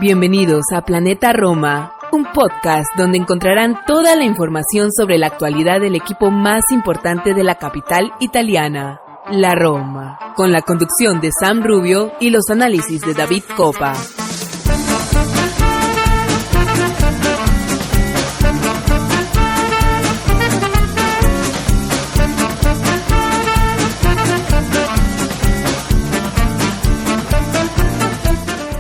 Bienvenidos a Planeta Roma, un podcast donde encontrarán toda la información sobre la actualidad del equipo más importante de la capital italiana, la Roma, con la conducción de Sam Rubio y los análisis de David Coppa.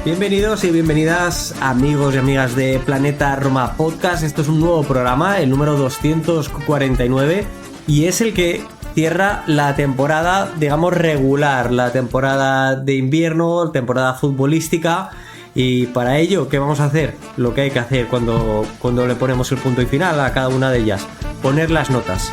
Bienvenidos y bienvenidas amigos y amigas de Planeta Roma Podcast. Esto es un nuevo programa, el número 249, y es el que cierra la temporada, digamos, regular, la temporada de invierno, temporada futbolística. Y para ello, ¿qué vamos a hacer? Lo que hay que hacer cuando le ponemos el punto y final a cada una de ellas: poner las notas.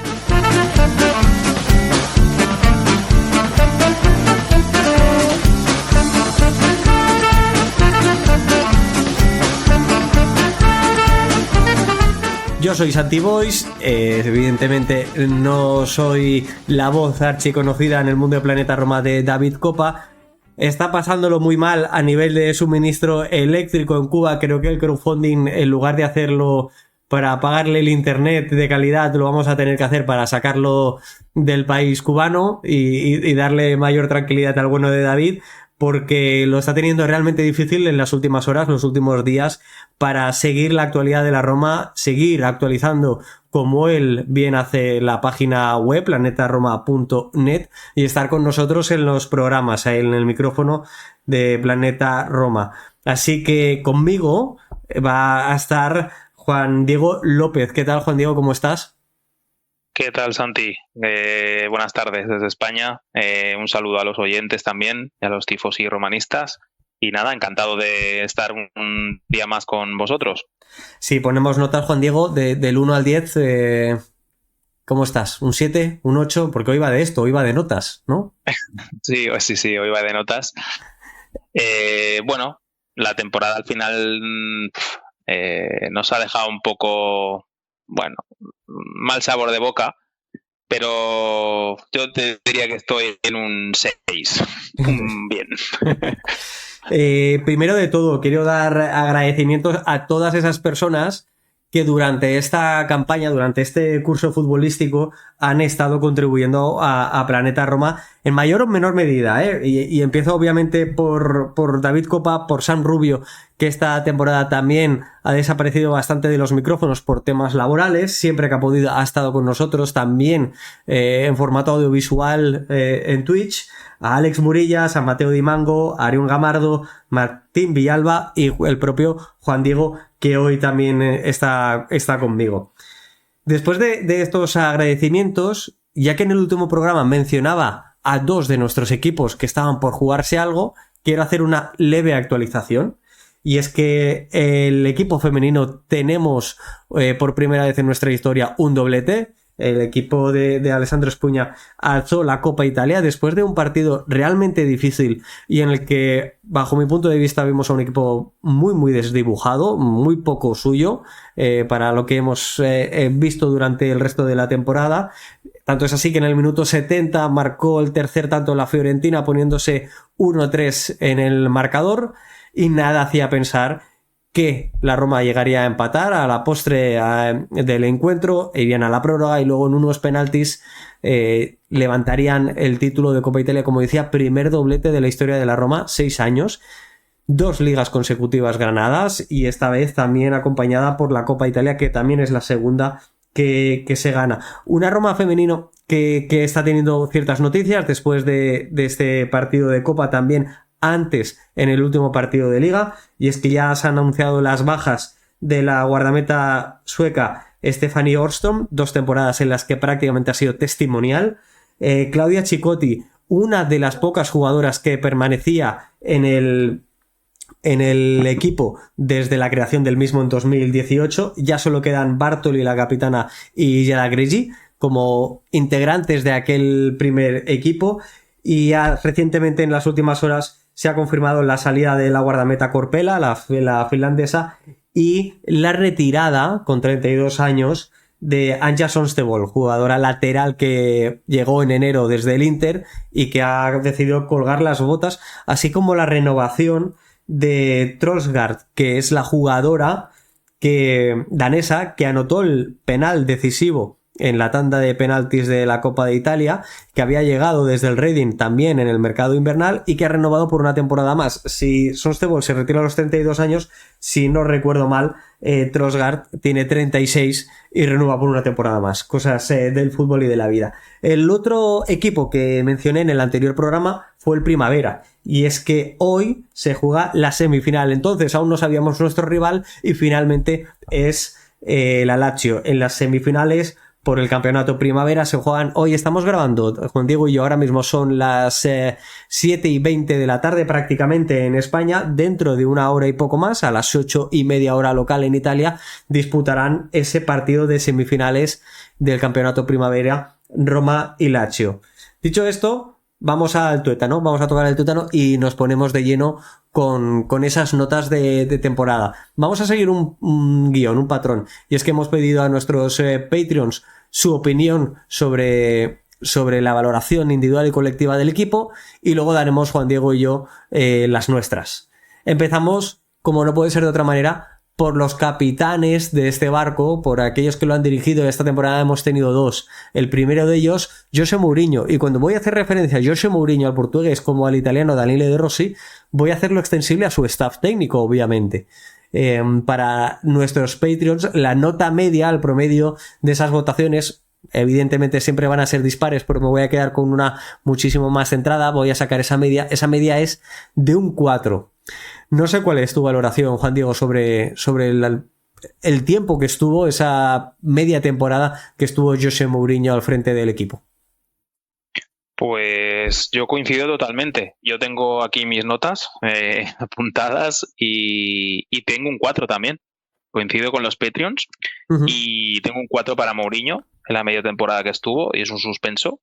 Yo soy Santi Boys, evidentemente no soy la voz archiconocida en el mundo de Planeta Roma de David Coppa. Está pasándolo muy mal a nivel de suministro eléctrico en Cuba. Creo que el crowdfunding, en lugar de hacerlo para pagarle el internet de calidad, lo vamos a tener que hacer para sacarlo del país cubano y darle mayor tranquilidad al bueno de David, porque lo está teniendo realmente difícil en las últimas horas, los últimos días, para seguir la actualidad de la Roma, seguir actualizando como él bien hace la página web, planetaroma.net, y estar con nosotros en los programas, en el micrófono de Planeta Roma. Así que conmigo va a estar Juan Diego López. ¿Qué tal, Juan Diego? ¿Cómo estás? ¿Qué tal, Santi? Buenas tardes desde España. Un saludo a los oyentes también y a los tifos y romanistas. Y nada, encantado de estar un día más con vosotros. Sí, ponemos notas, Juan Diego, del 1 al 10. ¿Cómo estás? ¿Un 7? ¿Un 8? Porque hoy va de esto, hoy va de notas, ¿no? Sí, hoy va de notas. Bueno, la temporada al final nos ha dejado un poco, bueno, mal sabor de boca, pero yo te diría que estoy en un 6. Bien. Primero de todo, quiero dar agradecimientos a todas esas personas que durante esta campaña, durante este curso futbolístico, han estado contribuyendo a Planeta Roma en mayor o menor medida, y empiezo obviamente por David Coppa, por Sam Rubio, que esta temporada también ha desaparecido bastante de los micrófonos por temas laborales. Siempre que ha podido ha estado con nosotros, también en formato audiovisual en Twitch. A Alex Murillas, a Mateo Di Mango, a Arión Gamardo, Martín Villalba y el propio Juan Diego, que hoy también está conmigo. Después de estos agradecimientos, ya que en el último programa mencionaba a dos de nuestros equipos que estaban por jugarse algo, quiero hacer una leve actualización. Y es que el equipo femenino tenemos por primera vez en nuestra historia un doblete. El equipo de Alessandro Espuña alzó la Copa Italia después de un partido realmente difícil y en el que, bajo mi punto de vista, vimos a un equipo muy muy desdibujado, muy poco suyo para lo que hemos visto durante el resto de la temporada. Tanto es así que en el minuto 70 marcó el tercer tanto la Fiorentina, poniéndose 1-3 en el marcador, y nada hacía pensar que la Roma llegaría a empatar a la postre del encuentro, irían a la prórroga y luego en unos penaltis levantarían el título de Copa Italia, como decía, primer doblete de la historia de la Roma, 6 años, 2 ligas consecutivas ganadas y esta vez también acompañada por la Copa Italia, que también es la segunda que se gana. Una Roma femenino que está teniendo ciertas noticias después de este partido de Copa, también antes en el último partido de Liga, y es que ya se han anunciado las bajas de la guardameta sueca Stephanie Åström, 2 temporadas en las que prácticamente ha sido testimonial. Claudia Chicotti, una de las pocas jugadoras que permanecía en el equipo desde la creación del mismo en 2018, ya solo quedan Bartoli, la capitana, y Yara Grigi como integrantes de aquel primer equipo. Y ya recientemente, en las últimas horas, se ha confirmado la salida de la guardameta Korpela, la finlandesa, y la retirada, con 32 años, de Anja Sonstebol, jugadora lateral que llegó en enero desde el Inter y que ha decidido colgar las botas, así como la renovación de Trollsgaard, que es la jugadora danesa que anotó el penal decisivo en la tanda de penaltis de la Copa de Italia, que había llegado desde el Reading también en el mercado invernal y que ha renovado por una temporada más. Si Sonstebol se retira a los 32 años, si no recuerdo mal, Trossard tiene 36 y renueva por una temporada más. Cosas del fútbol y de la vida. El otro equipo que mencioné en el anterior programa fue el Primavera, y es que hoy se juega la semifinal. Entonces aún no sabíamos nuestro rival y finalmente es la Lazio. En las semifinales por el campeonato Primavera se juegan, hoy estamos grabando, Juan Diego y yo, ahora mismo son las 7:20 de la tarde prácticamente en España. Dentro de una hora y poco más, a las 8:30 hora local en Italia, disputarán ese partido de semifinales del campeonato Primavera, Roma y Lazio. Dicho esto, vamos al tuétano, vamos a tocar el tuétano y nos ponemos de lleno con esas notas de temporada. Vamos a seguir un guión, un patrón, y es que hemos pedido a nuestros Patreons su opinión sobre la valoración individual y colectiva del equipo, y luego daremos Juan Diego y yo las nuestras. Empezamos, como no puede ser de otra manera, por los capitanes de este barco, por aquellos que lo han dirigido. Esta temporada hemos tenido dos. El primero de ellos, José Mourinho, y cuando voy a hacer referencia a José Mourinho, al portugués, como al italiano Daniele De Rossi, voy a hacerlo extensible a su staff técnico, obviamente. Para nuestros Patreons, la nota media, el promedio de esas votaciones, evidentemente siempre van a ser dispares, pero me voy a quedar con una muchísimo más centrada. Voy a sacar esa media. Esa media es de un 4. No sé cuál es tu valoración, Juan Diego, sobre el tiempo que estuvo, esa media temporada que estuvo José Mourinho al frente del equipo. Pues yo coincido totalmente. Yo tengo aquí mis notas apuntadas y tengo un 4 también. Coincido con los Patreons. Y tengo un 4 para Mourinho en la media temporada que estuvo, y es un suspenso.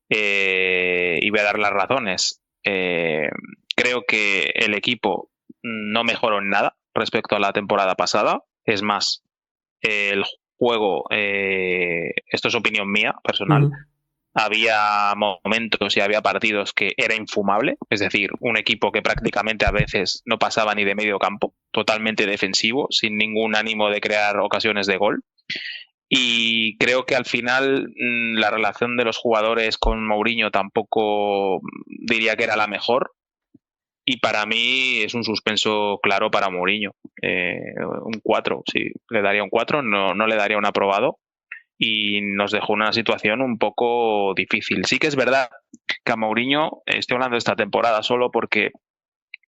Y voy a dar las razones. Creo que el equipo no mejoró en nada respecto a la temporada pasada. Es más, el juego, esto es opinión mía personal, había momentos y había partidos que era infumable, es decir, un equipo que prácticamente a veces no pasaba ni de medio campo, totalmente defensivo, sin ningún ánimo de crear ocasiones de gol. Y creo que al final la relación de los jugadores con Mourinho tampoco diría que era la mejor. Y para mí es un suspenso claro para Mourinho. Un 4, sí, le daría un 4, no le daría un aprobado. Y nos dejó una situación un poco difícil. Sí que es verdad que a Mourinho, estoy hablando de esta temporada solo porque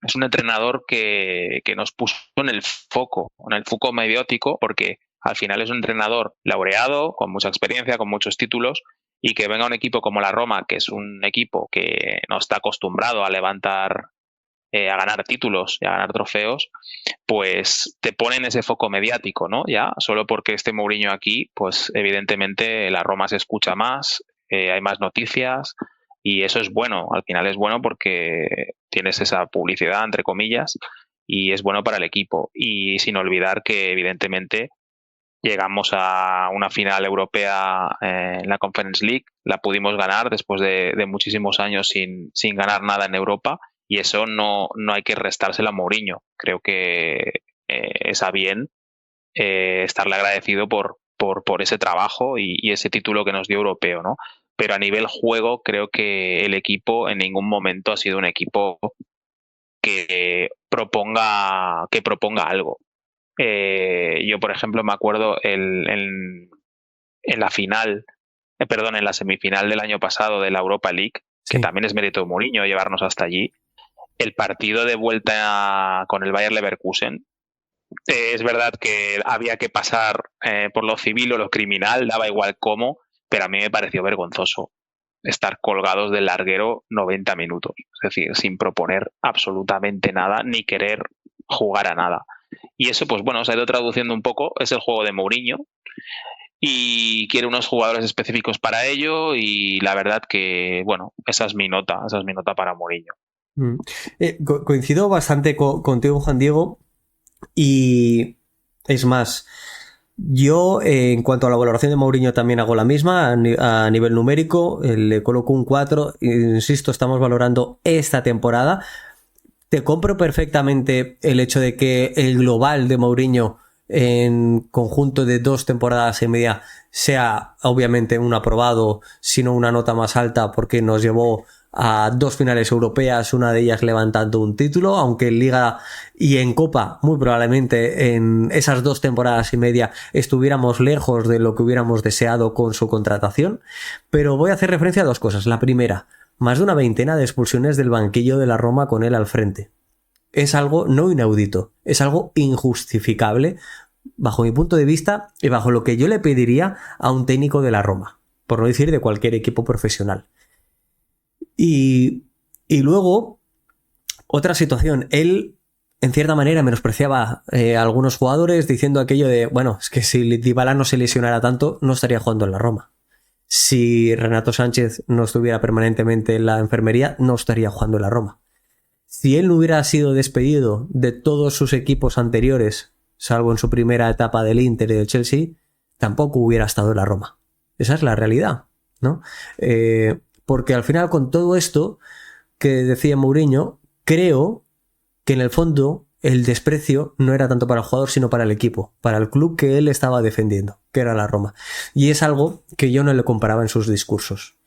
es un entrenador que nos puso en el foco mediático, porque al final es un entrenador laureado, con mucha experiencia, con muchos títulos, y que venga un equipo como la Roma, que es un equipo que no está acostumbrado a levantar, a ganar títulos y a ganar trofeos, pues te ponen ese foco mediático, ¿no? Ya, solo porque esté Mourinho aquí, pues evidentemente la Roma se escucha más, hay más noticias, y eso es bueno. Al final es bueno porque tienes esa publicidad, entre comillas, y es bueno para el equipo. Y sin olvidar que evidentemente llegamos a una final europea en la Conference League, la pudimos ganar después de muchísimos años sin ganar nada en Europa. Y eso no hay que restárselo a Mourinho. Creo que es a bien estarle agradecido por ese trabajo y ese título que nos dio europeo, ¿no? Pero a nivel juego creo que el equipo en ningún momento ha sido un equipo que proponga algo. Yo, por ejemplo, me acuerdo en la final, en la semifinal del año pasado de la Europa League, que también es mérito de Mourinho llevarnos hasta allí. El partido de vuelta con el Bayer Leverkusen, es verdad que había que pasar por lo civil o lo criminal, daba igual cómo, pero a mí me pareció vergonzoso estar colgados del larguero 90 minutos, es decir, sin proponer absolutamente nada ni querer jugar a nada. Y eso, pues bueno, se ha ido traduciendo un poco, es el juego de Mourinho, y quiere unos jugadores específicos para ello, y la verdad que, bueno, esa es mi nota para Mourinho. Coincido bastante contigo, Juan Diego, y es más, Yo, en cuanto a la valoración de Mourinho, también hago la misma a nivel numérico. Le coloco un 4. Insisto, estamos valorando esta temporada. Te compro perfectamente el hecho de que el global de Mourinho en conjunto de 2 temporadas y media sea obviamente un aprobado, sino una nota más alta, porque nos llevó a 2 finales europeas, una de ellas levantando un título, aunque en Liga y en Copa muy probablemente en esas 2 temporadas y media estuviéramos lejos de lo que hubiéramos deseado con su contratación. Pero voy a hacer referencia a 2 cosas. La primera, más de una veintena de expulsiones del banquillo de la Roma con él al frente. Es algo no inaudito, es algo injustificable bajo mi punto de vista y bajo lo que yo le pediría a un técnico de la Roma, por no decir de cualquier equipo profesional. Y luego, otra situación, él en cierta manera menospreciaba a algunos jugadores diciendo aquello de, bueno, es que si Dybala no se lesionara tanto, no estaría jugando en la Roma. Si Renato Sánchez no estuviera permanentemente en la enfermería, no estaría jugando en la Roma. Si él no hubiera sido despedido de todos sus equipos anteriores, salvo en su primera etapa del Inter y del Chelsea, tampoco hubiera estado en la Roma. Esa es la realidad, ¿no? Porque al final, con todo esto que decía Mourinho, creo que en el fondo el desprecio no era tanto para el jugador, sino para el equipo, para el club que él estaba defendiendo, que era la Roma. Y es algo que yo no le comparaba en sus discursos.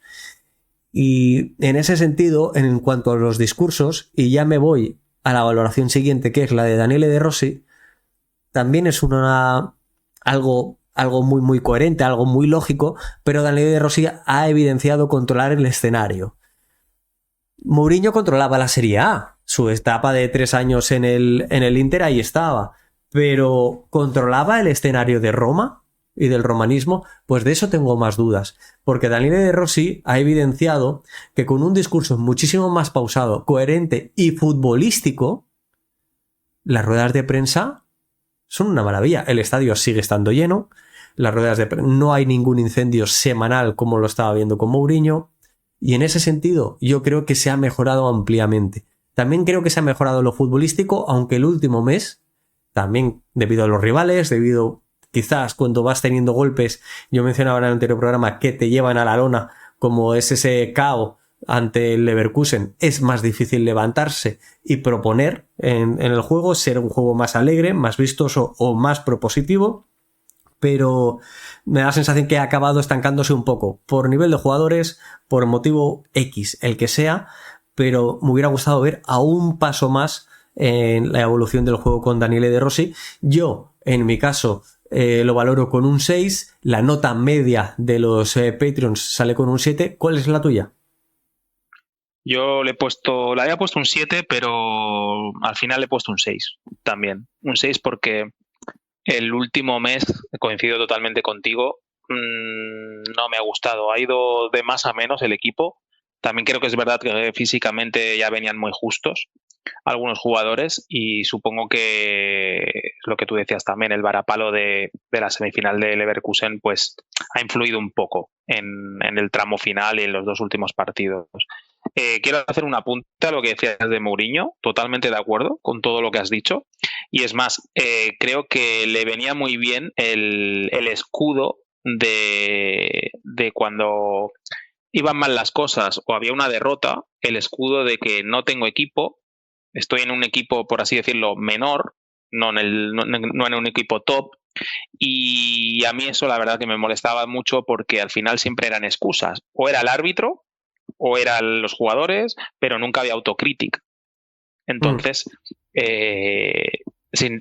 Y en ese sentido, en cuanto a los discursos, y ya me voy a la valoración siguiente, que es la de Daniele De Rossi, también es algo muy, muy coherente, algo muy lógico, pero Daniele De Rossi ha evidenciado controlar el escenario. Mourinho controlaba la Serie A, su etapa de 3 años en el Inter ahí estaba, pero ¿controlaba el escenario de Roma y del romanismo? Pues de eso tengo más dudas, porque Daniele De Rossi ha evidenciado que con un discurso muchísimo más pausado, coherente y futbolístico, las ruedas de prensa son una maravilla. El estadio sigue estando lleno, las ruedas de prensa, no hay ningún incendio semanal como lo estaba viendo con Mourinho, y en ese sentido yo creo que se ha mejorado ampliamente. También creo que se ha mejorado lo futbolístico, aunque el último mes, también debido a los rivales, debido quizás cuando vas teniendo golpes, yo mencionaba en el anterior programa, que te llevan a la lona, como es ese KO ante el Leverkusen, es más difícil levantarse y proponer en el juego, ser un juego más alegre, más vistoso o más propositivo, pero me da la sensación que ha acabado estancándose un poco por nivel de jugadores, por motivo X, el que sea, pero me hubiera gustado ver a un paso más en la evolución del juego con Daniele De Rossi. Yo, en mi caso, lo valoro con un 6, la nota media de los Patreons sale con un 7. ¿Cuál es la tuya? Yo le había puesto un 7, pero al final le he puesto un 6 también. Un 6 porque el último mes, coincido totalmente contigo, no me ha gustado. Ha ido de más a menos el equipo. También creo que es verdad que físicamente ya venían muy justos algunos jugadores, y supongo que lo que tú decías también, el varapalo de la semifinal de Leverkusen pues ha influido un poco en el tramo final y en los 2 últimos partidos. Quiero hacer un apunte a lo que decías de Mourinho, totalmente de acuerdo con todo lo que has dicho, y es más, creo que le venía muy bien el escudo de cuando iban mal las cosas o había una derrota, el escudo de que no tengo equipo, estoy en un equipo, por así decirlo, menor, no en un equipo top, y a mí eso la verdad que me molestaba mucho porque al final siempre eran excusas, o era el árbitro o eran los jugadores, pero nunca había autocrítica. Entonces, sin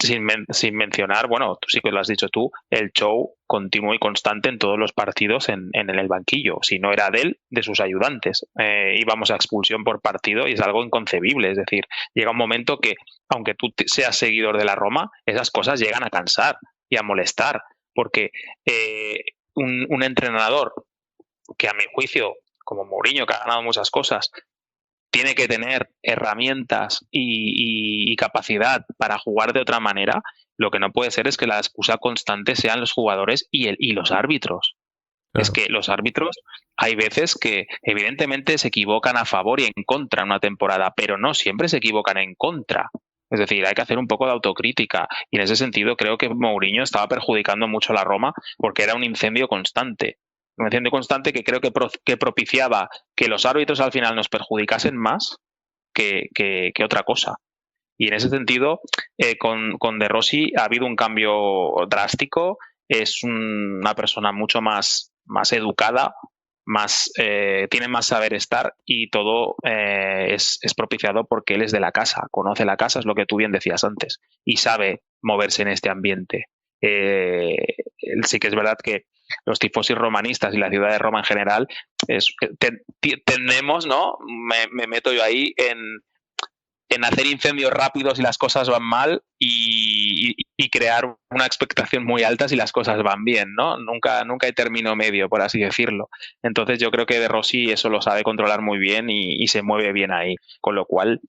mencionar, bueno, tú sí que lo has dicho tú, el show continuo y constante en todos los partidos en el banquillo. Si no era de él, de sus ayudantes. Íbamos a expulsión por partido y es algo inconcebible. Es decir, llega un momento que, aunque tú seas seguidor de la Roma, esas cosas llegan a cansar y a molestar. Porque un entrenador que, a mi juicio, como Mourinho, que ha ganado muchas cosas, tiene que tener herramientas y capacidad para jugar de otra manera, lo que no puede ser es que la excusa constante sean los jugadores y los árbitros. Claro. Es que los árbitros hay veces que evidentemente se equivocan a favor y en contra en una temporada, pero no siempre se equivocan en contra. Es decir, hay que hacer un poco de autocrítica. Y en ese sentido creo que Mourinho estaba perjudicando mucho a la Roma porque era un incendio constante. Un incendio constante que creo que propiciaba que los árbitros al final nos perjudicasen más que otra cosa. Y en ese sentido, con De Rossi ha habido un cambio drástico. Es una persona mucho más educada, tiene más saber estar, y todo es propiciado porque él es de la casa, conoce la casa, es lo que tú bien decías antes, y sabe moverse en este ambiente. Sí que es verdad que los tifosi romanistas y la ciudad de Roma en general tendemos, ¿no? Me meto yo ahí en hacer incendios rápidos si las cosas van mal y crear una expectación muy alta si las cosas van bien, ¿no? Nunca hay término medio, por así decirlo. Entonces yo creo que De Rossi eso lo sabe controlar muy bien y se mueve bien ahí, con lo cual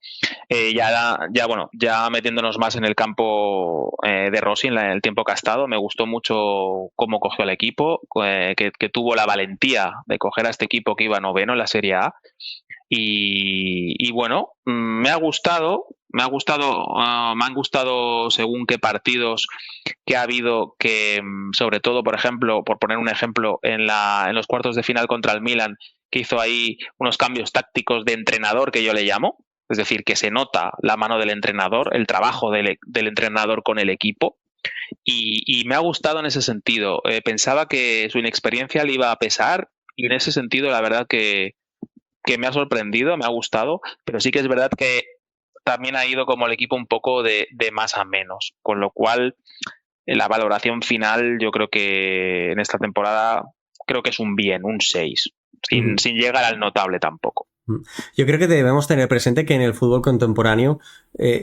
ya metiéndonos más en el campo de Rossi en el tiempo que ha estado, me gustó mucho cómo cogió al equipo, que tuvo la valentía de coger a este equipo que iba noveno en la Serie A. Y bueno, me han gustado según qué partidos que ha habido, que sobre todo, por ejemplo, por poner un ejemplo, en los cuartos de final contra el Milan, que hizo ahí unos cambios tácticos de entrenador, que yo le llamo, es decir, que se nota la mano del entrenador, el trabajo del entrenador con el equipo, y me ha gustado en ese sentido. Pensaba que su inexperiencia le iba a pesar, y en ese sentido la verdad que me ha sorprendido, me ha gustado, pero sí que es verdad que también ha ido como el equipo un poco de más a menos, con lo cual la valoración final yo creo que en esta temporada creo que es un 6, sin llegar al notable tampoco. Yo creo que debemos tener presente que en el fútbol contemporáneo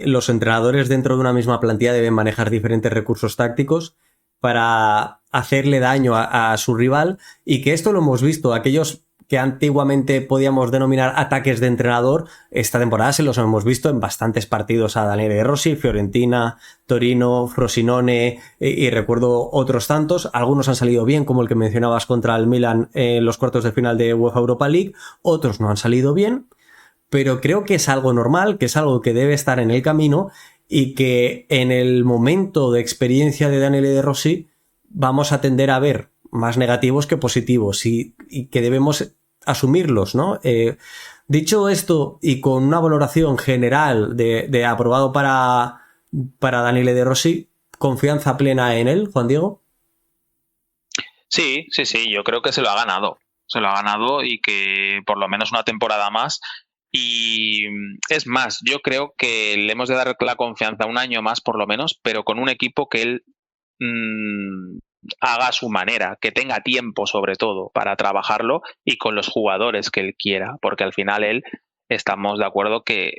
los entrenadores dentro de una misma plantilla deben manejar diferentes recursos tácticos para hacerle daño a su rival, y que esto lo hemos visto. Aquellos que antiguamente podíamos denominar ataques de entrenador, esta temporada se los hemos visto en bastantes partidos a Daniele De Rossi, Fiorentina, Torino, Frosinone, y recuerdo otros tantos. Algunos han salido bien, como el que mencionabas contra el Milan en los cuartos de final de UEFA Europa League, otros no han salido bien, pero creo que es algo normal, que es algo que debe estar en el camino, y que en el momento de experiencia de Daniele De Rossi vamos a tender a ver más negativos que positivos, y que debemos asumirlos, ¿no? Dicho esto, y con una valoración general de aprobado para Daniele De Rossi, ¿confianza plena en él, Juan Diego? Sí, yo creo que se lo ha ganado y que por lo menos una temporada más. Y es más, yo creo que le hemos de dar la confianza un año más por lo menos, pero con un equipo que él haga a su manera, que tenga tiempo sobre todo para trabajarlo, y con los jugadores que él quiera, porque al final él, estamos de acuerdo que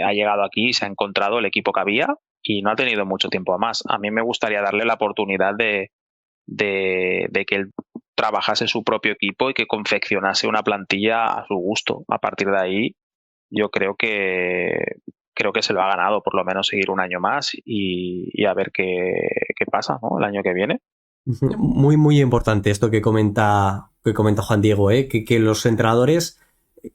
ha llegado aquí y se ha encontrado el equipo que había y no ha tenido mucho tiempo más. A mí me gustaría darle la oportunidad de que él trabajase su propio equipo y que confeccionase una plantilla a su gusto. A partir de ahí yo creo que se lo ha ganado, por lo menos seguir un año más y a ver qué pasa, ¿no? El año que viene. Muy, muy importante esto que comenta Juan Diego, que los entrenadores,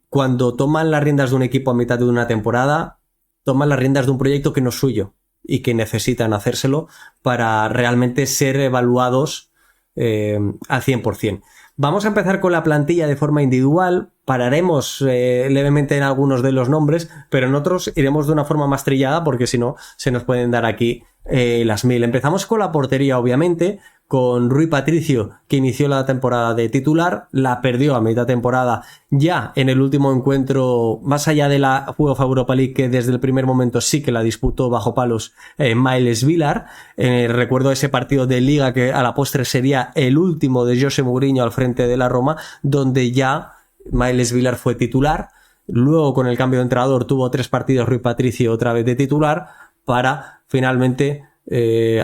cuando toman las riendas de un equipo a mitad de una temporada, toman las riendas de un proyecto que no es suyo y que necesitan hacérselo para realmente ser evaluados al 100%. Vamos a empezar con la plantilla de forma individual. Pararemos levemente en algunos de los nombres, pero en otros iremos de una forma más trillada, porque si no se nos pueden dar aquí las mil. Empezamos con la portería, obviamente, con Rui Patricio, que inició la temporada de titular, la perdió a mitad temporada ya en el último encuentro, más allá de la UEFA Europa League, que desde el primer momento sí que la disputó bajo palos Miles Vilar. Recuerdo ese partido de Liga que a la postre sería el último de José Mourinho al frente de la Roma, donde ya Miles Vilar fue titular. Luego, con el cambio de entrenador, tuvo 3 partidos Rui Patricio otra vez de titular, para finalmente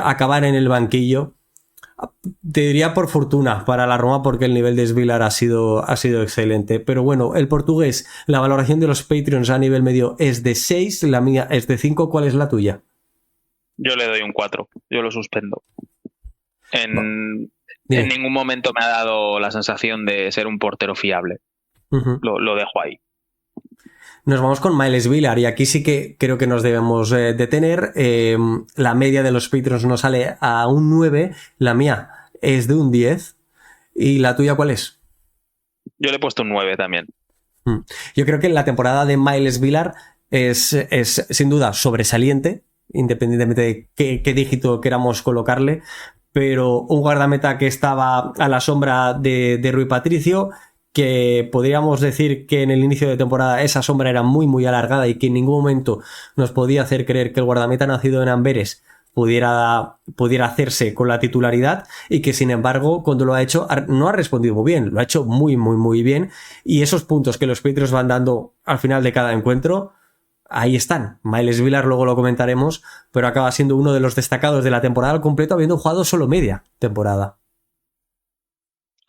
acabar en el banquillo. Te diría por fortuna para la Roma, porque el nivel de Svilar ha sido excelente. Pero bueno, el portugués, la valoración de los Patreons a nivel medio es de 6, la mía es de 5. ¿Cuál es la tuya? Yo le doy un 4, yo lo suspendo. En ningún momento me ha dado la sensación de ser un portero fiable. Lo dejo ahí. Nos vamos con Miles Villar y aquí sí que creo que nos debemos detener. La media de los Patriots nos sale a un 9, la mía es de un 10. ¿Y la tuya cuál es? Yo le he puesto un 9 también. Yo creo que la temporada de Miles Villar es sin duda sobresaliente, independientemente de qué dígito queramos colocarle, pero un guardameta que estaba a la sombra de Rui Patricio, que podríamos decir que en el inicio de temporada esa sombra era muy muy alargada y que en ningún momento nos podía hacer creer que el guardameta nacido en Amberes pudiera hacerse con la titularidad, y que sin embargo cuando lo ha hecho no ha respondido muy bien, lo ha hecho muy muy muy bien, y esos puntos que los Patriots van dando al final de cada encuentro, ahí están. Miles Villar luego lo comentaremos, pero acaba siendo uno de los destacados de la temporada al completo, habiendo jugado solo media temporada.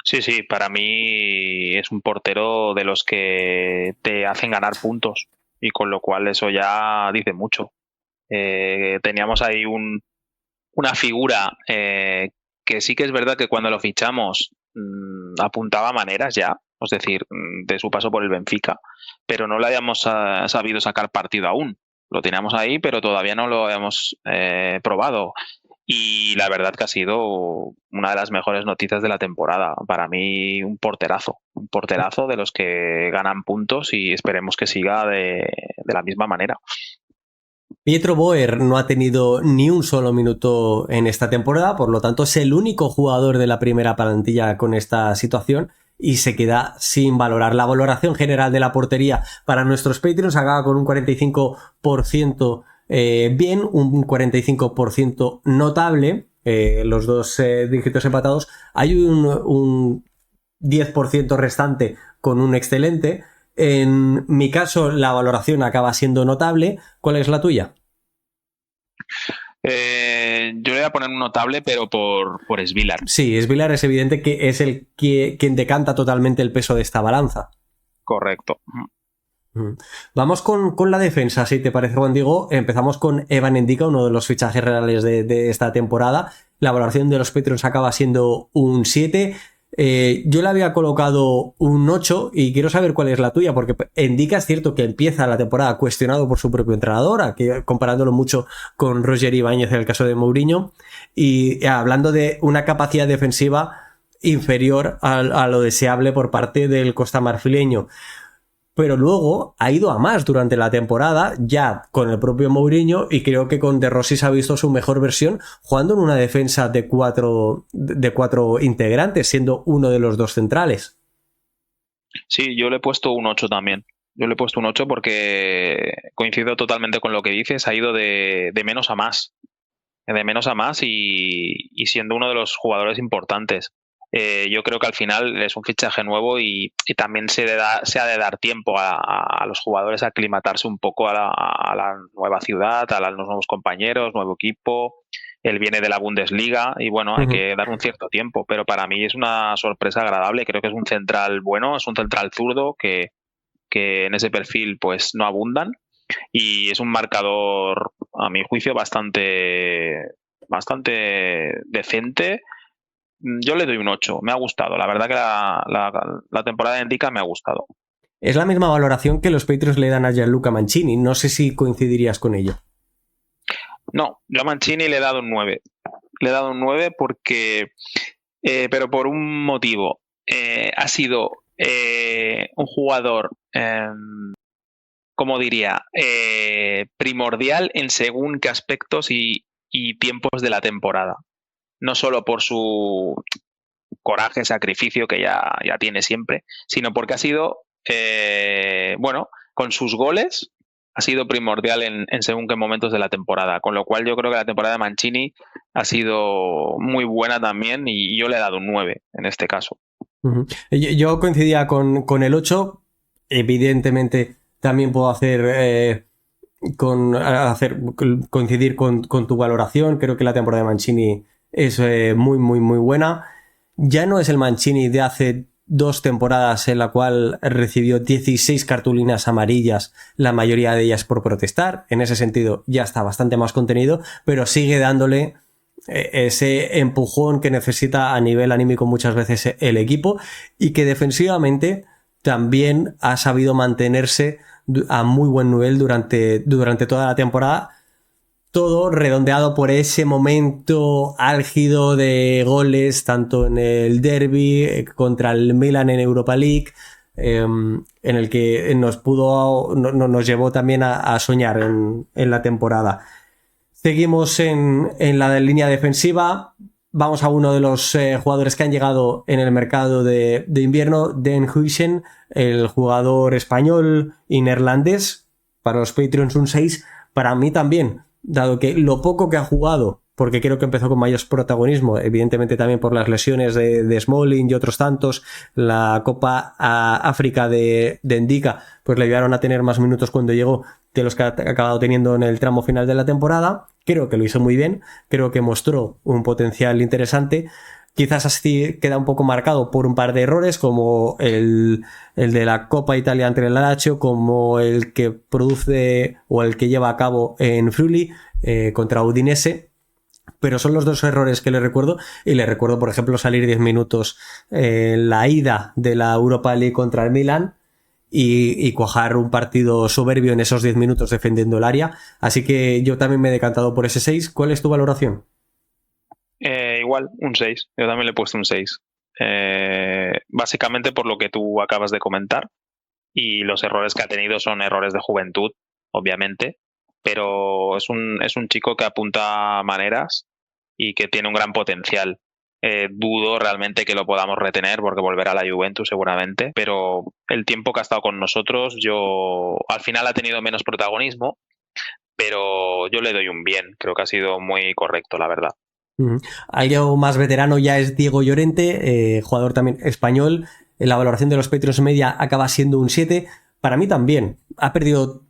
Sí, para mí es un portero de los que te hacen ganar puntos, y con lo cual eso ya dice mucho. Teníamos ahí una figura que sí que es verdad que cuando lo fichamos apuntaba maneras ya, es decir, de su paso por el Benfica, pero no le habíamos sabido sacar partido aún. Lo teníamos ahí, pero todavía no lo habíamos probado. Y la verdad que ha sido una de las mejores noticias de la temporada. Para mí, un porterazo de los que ganan puntos, y esperemos que siga de la misma manera. Pietro Boer no ha tenido ni un solo minuto en esta temporada, por lo tanto es el único jugador de la primera plantilla con esta situación y se queda sin valorar. La valoración general de la portería para nuestros Patreons acaba con un 45% bien, un 45% notable, los dos dígitos empatados. Hay un 10% restante con un excelente. En mi caso, la valoración acaba siendo notable. ¿Cuál es la tuya? Yo le voy a poner un notable, pero por Svilar. Sí, Svilar es evidente que es quien decanta totalmente el peso de esta balanza. Correcto. Vamos con la defensa, si te parece, Juan Diego. Empezamos con Evan Endika, uno de los fichajes reales de esta temporada. La valoración de los Patriots acaba siendo un 7. Yo le había colocado un 8 y quiero saber cuál es la tuya, porque Endika es cierto que empieza la temporada cuestionado por su propio entrenador, aquí comparándolo mucho con Roger Ibáñez en el caso de Mourinho, y hablando de una capacidad defensiva inferior a lo deseable por parte del costamarfileño. Pero luego ha ido a más durante la temporada, ya con el propio Mourinho, y creo que con De Rossi se ha visto su mejor versión, jugando en una defensa de cuatro integrantes, siendo uno de los dos centrales. Sí, yo le he puesto un 8 también. Yo le he puesto un 8 porque coincido totalmente con lo que dices, ha ido de menos a más. De menos a más y siendo uno de los jugadores importantes. Yo creo que al final es un fichaje nuevo y también se ha de dar tiempo a los jugadores a aclimatarse un poco a la nueva ciudad, a los nuevos compañeros, nuevo equipo. Él viene de la Bundesliga y bueno, hay que dar un cierto tiempo, pero para mí es una sorpresa agradable. Creo que es un central bueno, es un central zurdo que en ese perfil pues no abundan, y es un marcador, a mi juicio, bastante decente. Yo le doy un 8, me ha gustado. La verdad que la temporada de Endika me ha gustado. Es la misma valoración que los Patriots le dan a Gianluca Mancini. No sé si coincidirías con ello. No, yo a Mancini le he dado un 9. Le he dado un 9 porque... pero por un motivo. Ha sido un jugador... como diría, primordial en según qué aspectos y tiempos de la temporada. No solo por su coraje, sacrificio que ya tiene siempre, sino porque ha sido, con sus goles ha sido primordial en según qué momentos de la temporada. Con lo cual yo creo que la temporada de Mancini ha sido muy buena también y yo le he dado un 9 en este caso. Yo coincidía con el 8, evidentemente también puedo coincidir con tu valoración. Creo que la temporada de Mancini es muy, muy, muy buena. Ya no es el Mancini de hace 2 temporadas en la cual recibió 16 cartulinas amarillas, la mayoría de ellas por protestar. En ese sentido ya está bastante más contenido, pero sigue dándole ese empujón que necesita a nivel anímico muchas veces el equipo, y que defensivamente también ha sabido mantenerse a muy buen nivel durante toda la temporada. Todo redondeado por ese momento álgido de goles, tanto en el derbi contra el Milan en Europa League, en el que nos llevó también a soñar en la temporada. Seguimos en la línea defensiva. Vamos a uno de los jugadores que han llegado en el mercado de invierno, Den Huijsen, el jugador español y neerlandés. Para los Patreons un 6, para mí también, dado que lo poco que ha jugado, porque creo que empezó con mayor protagonismo, evidentemente también por las lesiones de Smalling y otros tantos, la Copa África de Ndika, pues le ayudaron a tener más minutos cuando llegó de los que ha acabado teniendo en el tramo final de la temporada. Creo que lo hizo muy bien, creo que mostró un potencial interesante. Quizás así queda un poco marcado por un par de errores, como el de la Copa Italia ante el Lazio, como el que produce o el que lleva a cabo en Friuli contra Udinese. Pero son los dos errores que le recuerdo, y le recuerdo, por ejemplo, salir 10 minutos en la ida de la Europa League contra el Milan y cuajar un partido soberbio en esos 10 minutos defendiendo el área. Así que yo también me he decantado por ese 6. ¿Cuál es tu valoración? Igual, un 6. Yo también le he puesto un 6. Básicamente por lo que tú acabas de comentar, y los errores que ha tenido son errores de juventud, obviamente, pero es un chico que apunta maneras y que tiene un gran potencial. Dudo realmente que lo podamos retener porque volverá a la Juventus seguramente, pero el tiempo que ha estado con nosotros, al final ha tenido menos protagonismo, pero yo le doy un bien. Creo que ha sido muy correcto, la verdad. Algo más veterano ya es Diego Llorente, jugador también español. La valoración de los Patriots media acaba siendo un 7. Para mí también. Ha perdido,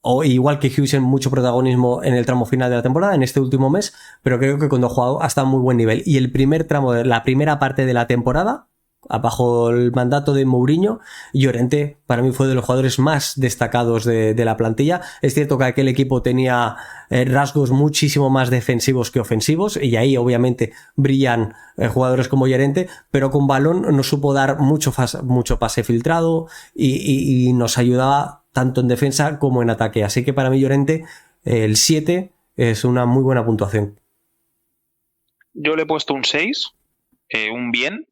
o igual que Huijsen, mucho protagonismo en el tramo final de la temporada, en este último mes, pero creo que cuando ha jugado ha estado a muy buen nivel. Y el primer tramo de la primera parte de la temporada, bajo el mandato de Mourinho, Llorente para mí fue de los jugadores más destacados de la plantilla. Es cierto que aquel equipo tenía rasgos muchísimo más defensivos que ofensivos, y ahí obviamente brillan jugadores como Llorente, pero con balón nos supo dar mucho pase filtrado y nos ayudaba tanto en defensa como en ataque. Así que para mí Llorente, el 7 es una muy buena puntuación. Yo le he puesto un 6, un bien.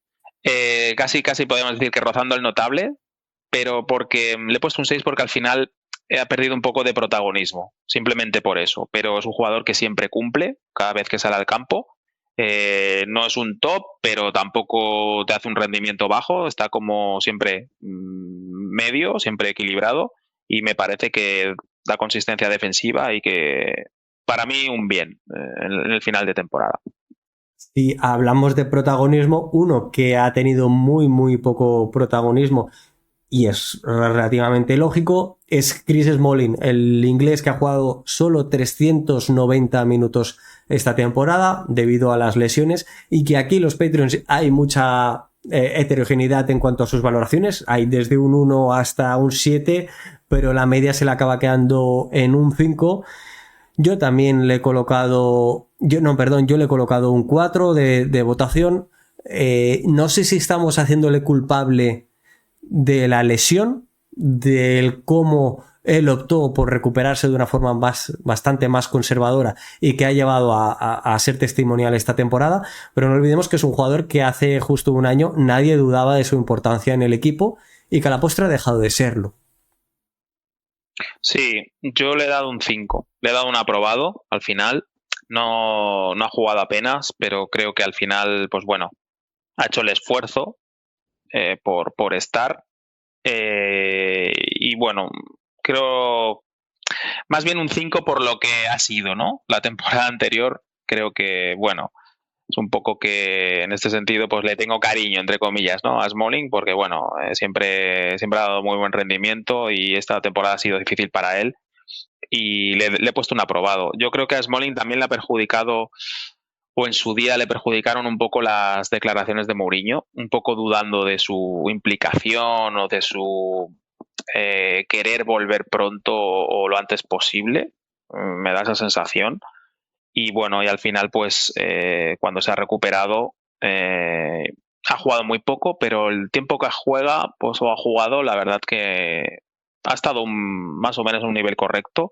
Casi podemos decir que rozando el notable, pero porque le he puesto un 6 porque al final ha perdido un poco de protagonismo, simplemente por eso. Pero es un jugador que siempre cumple cada vez que sale al campo. No es un top, pero tampoco te hace un rendimiento bajo, está como siempre medio, siempre equilibrado, y me parece que da consistencia defensiva y que para mí un bien en el final de temporada. Si hablamos de protagonismo, uno que ha tenido muy poco protagonismo, y es relativamente lógico, es Chris Smalling, el inglés que ha jugado solo 390 minutos esta temporada debido a las lesiones, y que aquí los Patreons hay mucha heterogeneidad en cuanto a sus valoraciones, hay desde un 1 hasta un 7, pero la media se le acaba quedando en un 5. Yo también le he colocado, yo le he colocado un 4 de votación. No sé si estamos haciéndole culpable de la lesión, del cómo él optó por recuperarse de una forma bastante más conservadora y que ha llevado a ser testimonial esta temporada, pero no olvidemos que es un jugador que hace justo un año nadie dudaba de su importancia en el equipo y que a la postre ha dejado de serlo. Sí, yo le he dado un 5, le he dado un aprobado al final. No ha jugado apenas, pero creo que al final, pues bueno, ha hecho el esfuerzo por estar. Y bueno, creo más bien un 5 por lo que ha sido, ¿no? La temporada anterior, creo que, bueno, es un poco que en este sentido pues le tengo cariño, entre comillas, ¿no? A Smalling, porque bueno, siempre ha dado muy buen rendimiento y esta temporada ha sido difícil para él y le he puesto un aprobado. Yo creo que a Smalling también le ha perjudicado, o en su día le perjudicaron un poco las declaraciones de Mourinho, un poco dudando de su implicación o de su querer volver pronto o lo antes posible. Me da esa sensación. Y bueno, y al final, pues cuando se ha recuperado, ha jugado muy poco, pero el tiempo que juega, pues o ha jugado, la verdad que ha estado más o menos a un nivel correcto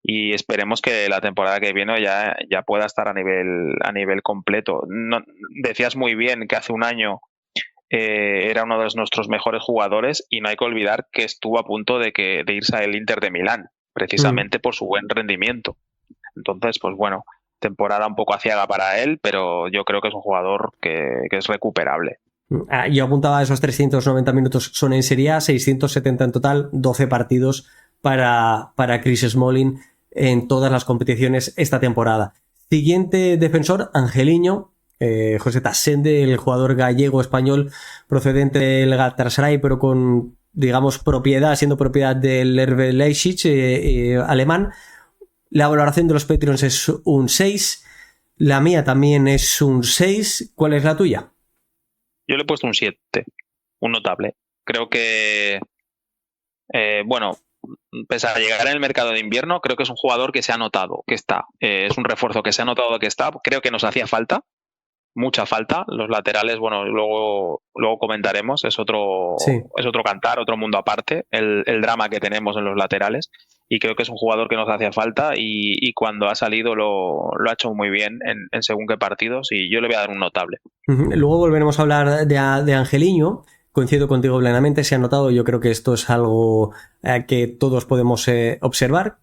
y esperemos que la temporada que viene ya pueda estar a nivel completo. No, decías muy bien que hace un año era uno de nuestros mejores jugadores y no hay que olvidar que estuvo a punto de irse al Inter de Milán, precisamente por su buen rendimiento. Entonces, pues bueno, temporada un poco aciaga para él, pero yo creo que es un jugador que es recuperable. Yo apuntaba esos 390 minutos, son en Serie A, 670 en total, 12 partidos para Chris Smalling en todas las competiciones esta temporada. Siguiente defensor, Angeliño, José Tassende, el jugador gallego-español procedente del Galatasaray, pero con, digamos, siendo propiedad del RB Leipzig alemán. La valoración de los Patreons es un 6, la mía también es un 6. ¿Cuál es la tuya? Yo le he puesto un 7, un notable. Creo que, bueno, pese a llegar en el mercado de invierno, creo que es un jugador que se ha notado que está. Es un refuerzo que se ha notado que está. Creo que nos hacía falta, mucha falta. Los laterales, bueno, luego comentaremos, es otro cantar, otro mundo aparte, el drama que tenemos en los laterales. Y creo que es un jugador que nos hacía falta y cuando ha salido lo ha hecho muy bien en según qué partidos y yo le voy a dar un notable. Luego volveremos a hablar de Angeliño. Coincido contigo plenamente, se ha notado, yo creo que esto es algo que todos podemos observar.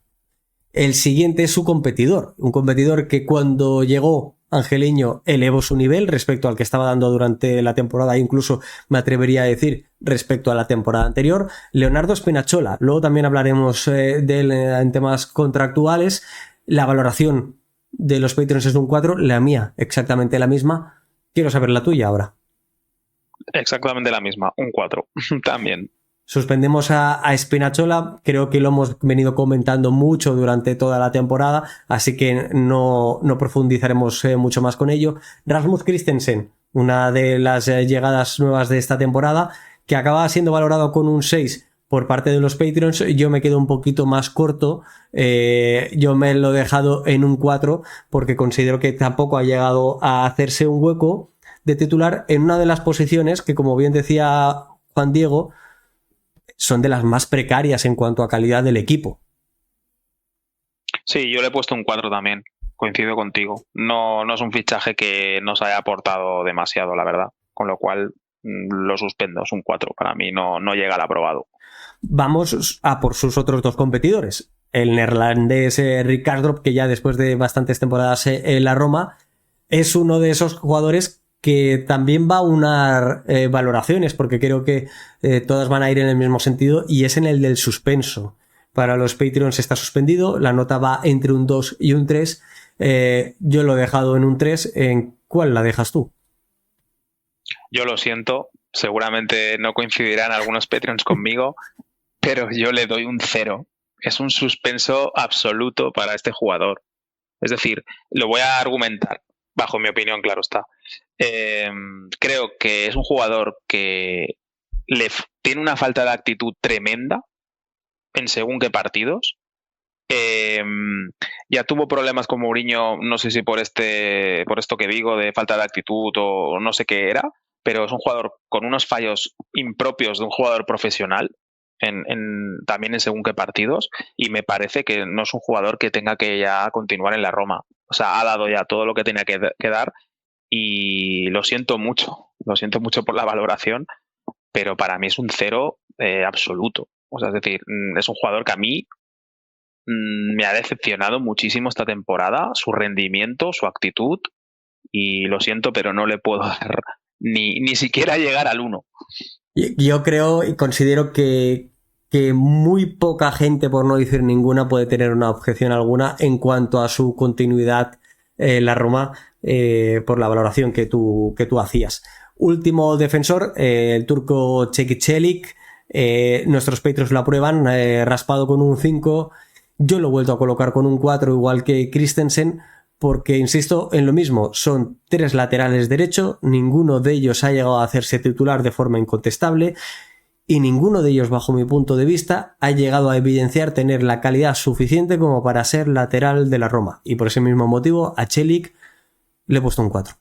El siguiente es su competidor, un competidor que cuando llegó Angeliño elevó su nivel respecto al que estaba dando durante la temporada, incluso me atrevería a decir respecto a la temporada anterior, Leonardo Spinazzola. Luego también hablaremos de él en temas contractuales. La valoración de los Patreons es un 4, la mía exactamente la misma. Quiero saber la tuya ahora. Exactamente la misma, un 4 también. Suspendemos a Spinazzola, creo que lo hemos venido comentando mucho durante toda la temporada, así que no profundizaremos mucho más con ello. Rasmus Christensen, una de las llegadas nuevas de esta temporada, que acaba siendo valorado con un 6 por parte de los Patreons. Yo me quedo un poquito más corto, yo me lo he dejado en un 4 porque considero que tampoco ha llegado a hacerse un hueco de titular en una de las posiciones que, como bien decía Juan Diego, son de las más precarias en cuanto a calidad del equipo. Sí, yo le he puesto un 4 también, coincido contigo. No es un fichaje que nos haya aportado demasiado, la verdad, con lo cual lo suspendo, es un 4, para mí no llega al aprobado. Vamos a por sus otros dos competidores, el neerlandés Rick Karsdorp, que ya después de bastantes temporadas en la Roma es uno de esos jugadores que también va a unar valoraciones, porque creo que todas van a ir en el mismo sentido, y es en el del suspenso. Para los Patreons está suspendido, la nota va entre un 2 y un 3. Yo lo he dejado en un 3. ¿En cuál la dejas tú? Yo lo siento, seguramente no coincidirán algunos Patreons conmigo, pero yo le doy un 0. Es un suspenso absoluto para este jugador. Es decir, lo voy a argumentar, bajo mi opinión, claro está. Creo que es un jugador que tiene una falta de actitud tremenda en según qué partidos. Ya tuvo problemas con Mourinho, no sé si por esto que digo de falta de actitud o no sé qué era, pero es un jugador con unos fallos impropios de un jugador profesional también en según qué partidos, y me parece que no es un jugador que tenga que ya continuar en la Roma. O sea, ha dado ya todo lo que tenía que dar y lo siento mucho por la valoración, pero para mí es un 0 absoluto. O sea, es decir, es un jugador que a mí me ha decepcionado muchísimo esta temporada, su rendimiento, su actitud, y lo siento, pero no le puedo dar ni siquiera llegar al 1. Yo creo y considero que muy poca gente, por no decir ninguna, puede tener una objeción alguna en cuanto a su continuidad en la Roma, por la valoración que tú hacías. Último defensor, el turco Çelik. Nuestros Patreons lo aprueban, raspado con un 5. Yo lo he vuelto a colocar con un 4, igual que Christensen, porque insisto en lo mismo, son 3 laterales derecho, ninguno de ellos ha llegado a hacerse titular de forma incontestable y ninguno de ellos, bajo mi punto de vista, ha llegado a evidenciar tener la calidad suficiente como para ser lateral de la Roma, y por ese mismo motivo a Çelik le he puesto un 4.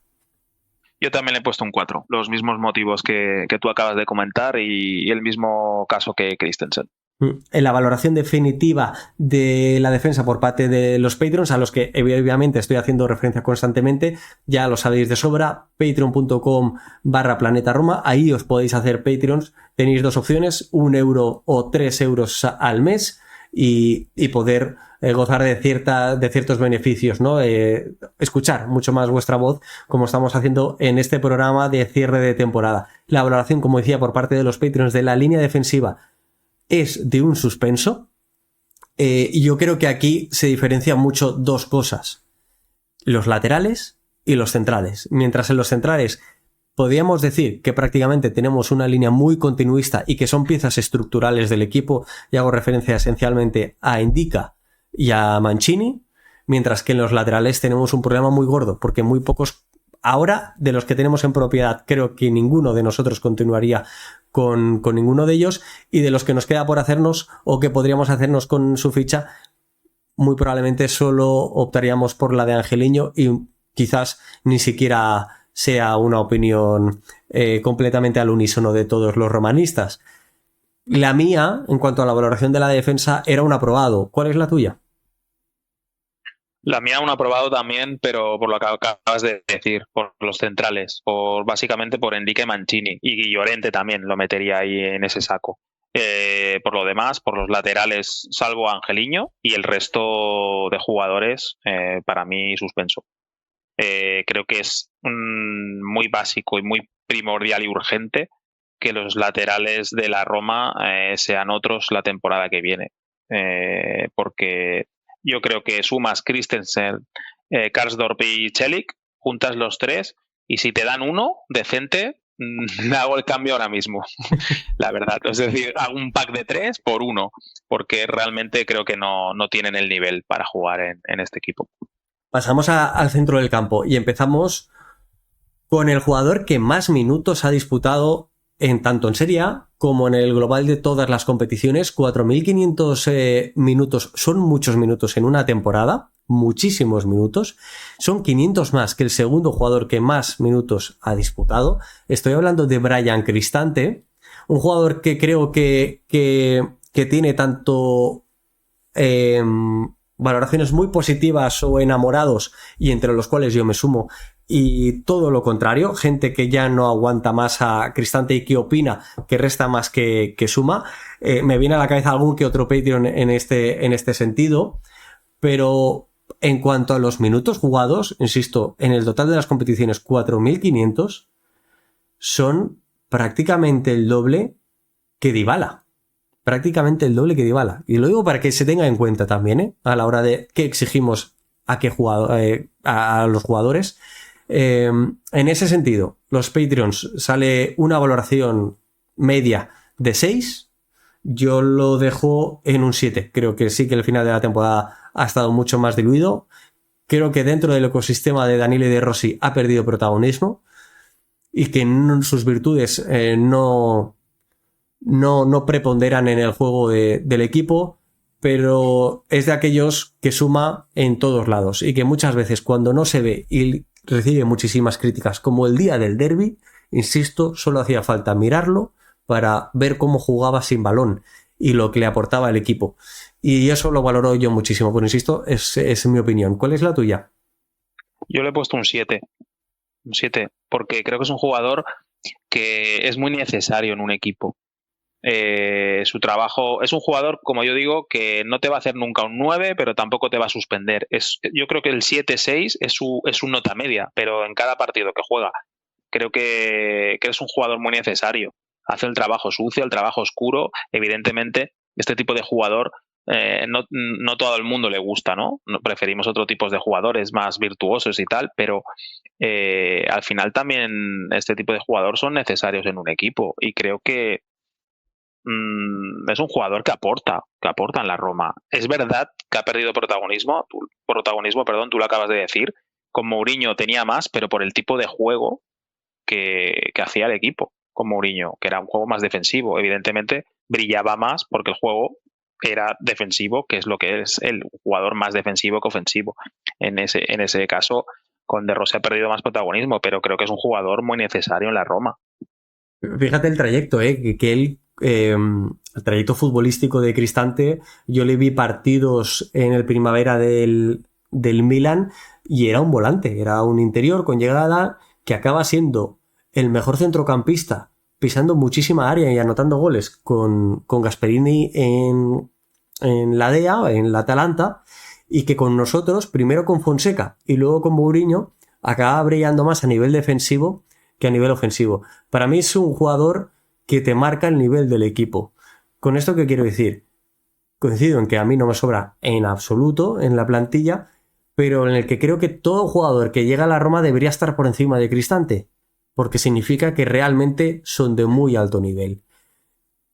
Yo también le he puesto un 4, los mismos motivos que tú acabas de comentar y el mismo caso que Christensen. En la valoración definitiva de la defensa por parte de los Patreons, a los que obviamente estoy haciendo referencia constantemente, ya lo sabéis de sobra, patreon.com/Planeta Roma, ahí os podéis hacer Patreons, tenéis dos opciones, 1 euro o 3 euros al mes y poder gozar de ciertos beneficios, ¿no? Escuchar mucho más vuestra voz, como estamos haciendo en este programa de cierre de temporada. La valoración, como decía, por parte de los Patreons de la línea defensiva es de un suspenso, y yo creo que aquí se diferencian mucho dos cosas: los laterales y los centrales. Mientras en los centrales podríamos decir que prácticamente tenemos una línea muy continuista y que son piezas estructurales del equipo, y hago referencia esencialmente a Indica y a Mancini, mientras que en los laterales tenemos un problema muy gordo, porque muy pocos, ahora de los que tenemos en propiedad, creo que ninguno de nosotros continuaría con ninguno de ellos, y de los que nos queda por hacernos o que podríamos hacernos con su ficha, muy probablemente solo optaríamos por la de Angeliño, y quizás ni siquiera sea una opinión completamente al unísono de todos los romanistas. La mía, en cuanto a la valoración de la defensa, era un aprobado. ¿Cuál es la tuya? La mía un aprobado también, pero por lo que acabas de decir, por los centrales, básicamente por Enrique Mancini, y Llorente también lo metería ahí en ese saco. Por lo demás, por los laterales, salvo Angeliño, y el resto de jugadores, para mí suspenso. Creo que es muy básico y muy primordial y urgente que los laterales de la Roma sean otros la temporada que viene, porque yo creo que sumas Christensen, Karsdorp y Celik, juntas los tres, y si te dan uno decente, hago el cambio ahora mismo, la verdad. Es decir, hago un pack de 3 por 1, porque realmente creo que no tienen el nivel para jugar en este equipo. Pasamos al centro del campo y empezamos con el jugador que más minutos ha disputado tanto en Serie A como en el global de todas las competiciones. 4.500 minutos son muchos minutos en una temporada, muchísimos minutos. Son 500 más que el segundo jugador que más minutos ha disputado. Estoy hablando de Bryan Cristante, un jugador que creo que tiene tanto valoraciones muy positivas o enamorados, y entre los cuales yo me sumo, y todo lo contrario, gente que ya no aguanta más a Cristante y que opina que resta más que suma. Me viene a la cabeza algún que otro Patreon en este sentido, pero en cuanto a los minutos jugados, insisto, en el total de las competiciones 4.500 son prácticamente el doble que Dybala. Prácticamente el doble que Dybala. Y lo digo para que se tenga en cuenta también, a la hora de qué exigimos a los jugadores. En ese sentido, los Patreons sale una valoración media de 6. Yo lo dejo en un 7. Creo que sí, que el final de la temporada ha estado mucho más diluido. Creo que dentro del ecosistema de Daniele De Rossi ha perdido protagonismo, y que sus virtudes no preponderan en el juego del equipo, pero es de aquellos que suma en todos lados, y que muchas veces, cuando no se ve y recibe muchísimas críticas, como el día del derbi, insisto, solo hacía falta mirarlo para ver cómo jugaba sin balón y lo que le aportaba el equipo, y eso lo valoro yo muchísimo. Pero insisto, es mi opinión. ¿Cuál es la tuya? Yo le he puesto un 7, porque creo que es un jugador que es muy necesario en un equipo. Su trabajo, es un jugador, como yo digo, que no te va a hacer nunca un 9, pero tampoco te va a suspender. Yo creo que el 7-6 es su nota media, pero en cada partido que juega creo que es un jugador muy necesario. Hace el trabajo sucio, el trabajo oscuro. Evidentemente, este tipo de jugador no todo el mundo le gusta, ¿no? Preferimos otro tipo de jugadores más virtuosos y tal, pero al final también este tipo de jugadores son necesarios en un equipo, y creo que es un jugador que aporta en la Roma. Es verdad que ha perdido protagonismo, tú lo acabas de decir. Con Mourinho tenía más, pero por el tipo de juego que hacía el equipo con Mourinho, que era un juego más defensivo. Evidentemente brillaba más porque el juego era defensivo, que es lo que es el jugador más defensivo que ofensivo. En ese caso, con De Rossi ha perdido más protagonismo, pero creo que es un jugador muy necesario en la Roma. Fíjate el trayecto, que él el trayecto futbolístico de Cristante, yo le vi partidos en el primavera del Milan y era un volante, era un interior con llegada que acaba siendo el mejor centrocampista, pisando muchísima área y anotando goles con Gasperini en la DEA, en la Atalanta, y que con nosotros, primero con Fonseca y luego con Mourinho, acaba brillando más a nivel defensivo que a nivel ofensivo. Para mí es un jugador que te marca el nivel del equipo. ¿Con esto qué quiero decir? Coincido en que a mí no me sobra en absoluto en la plantilla, pero en el que creo que todo jugador que llega a la Roma debería estar por encima de Cristante, porque significa que realmente son de muy alto nivel.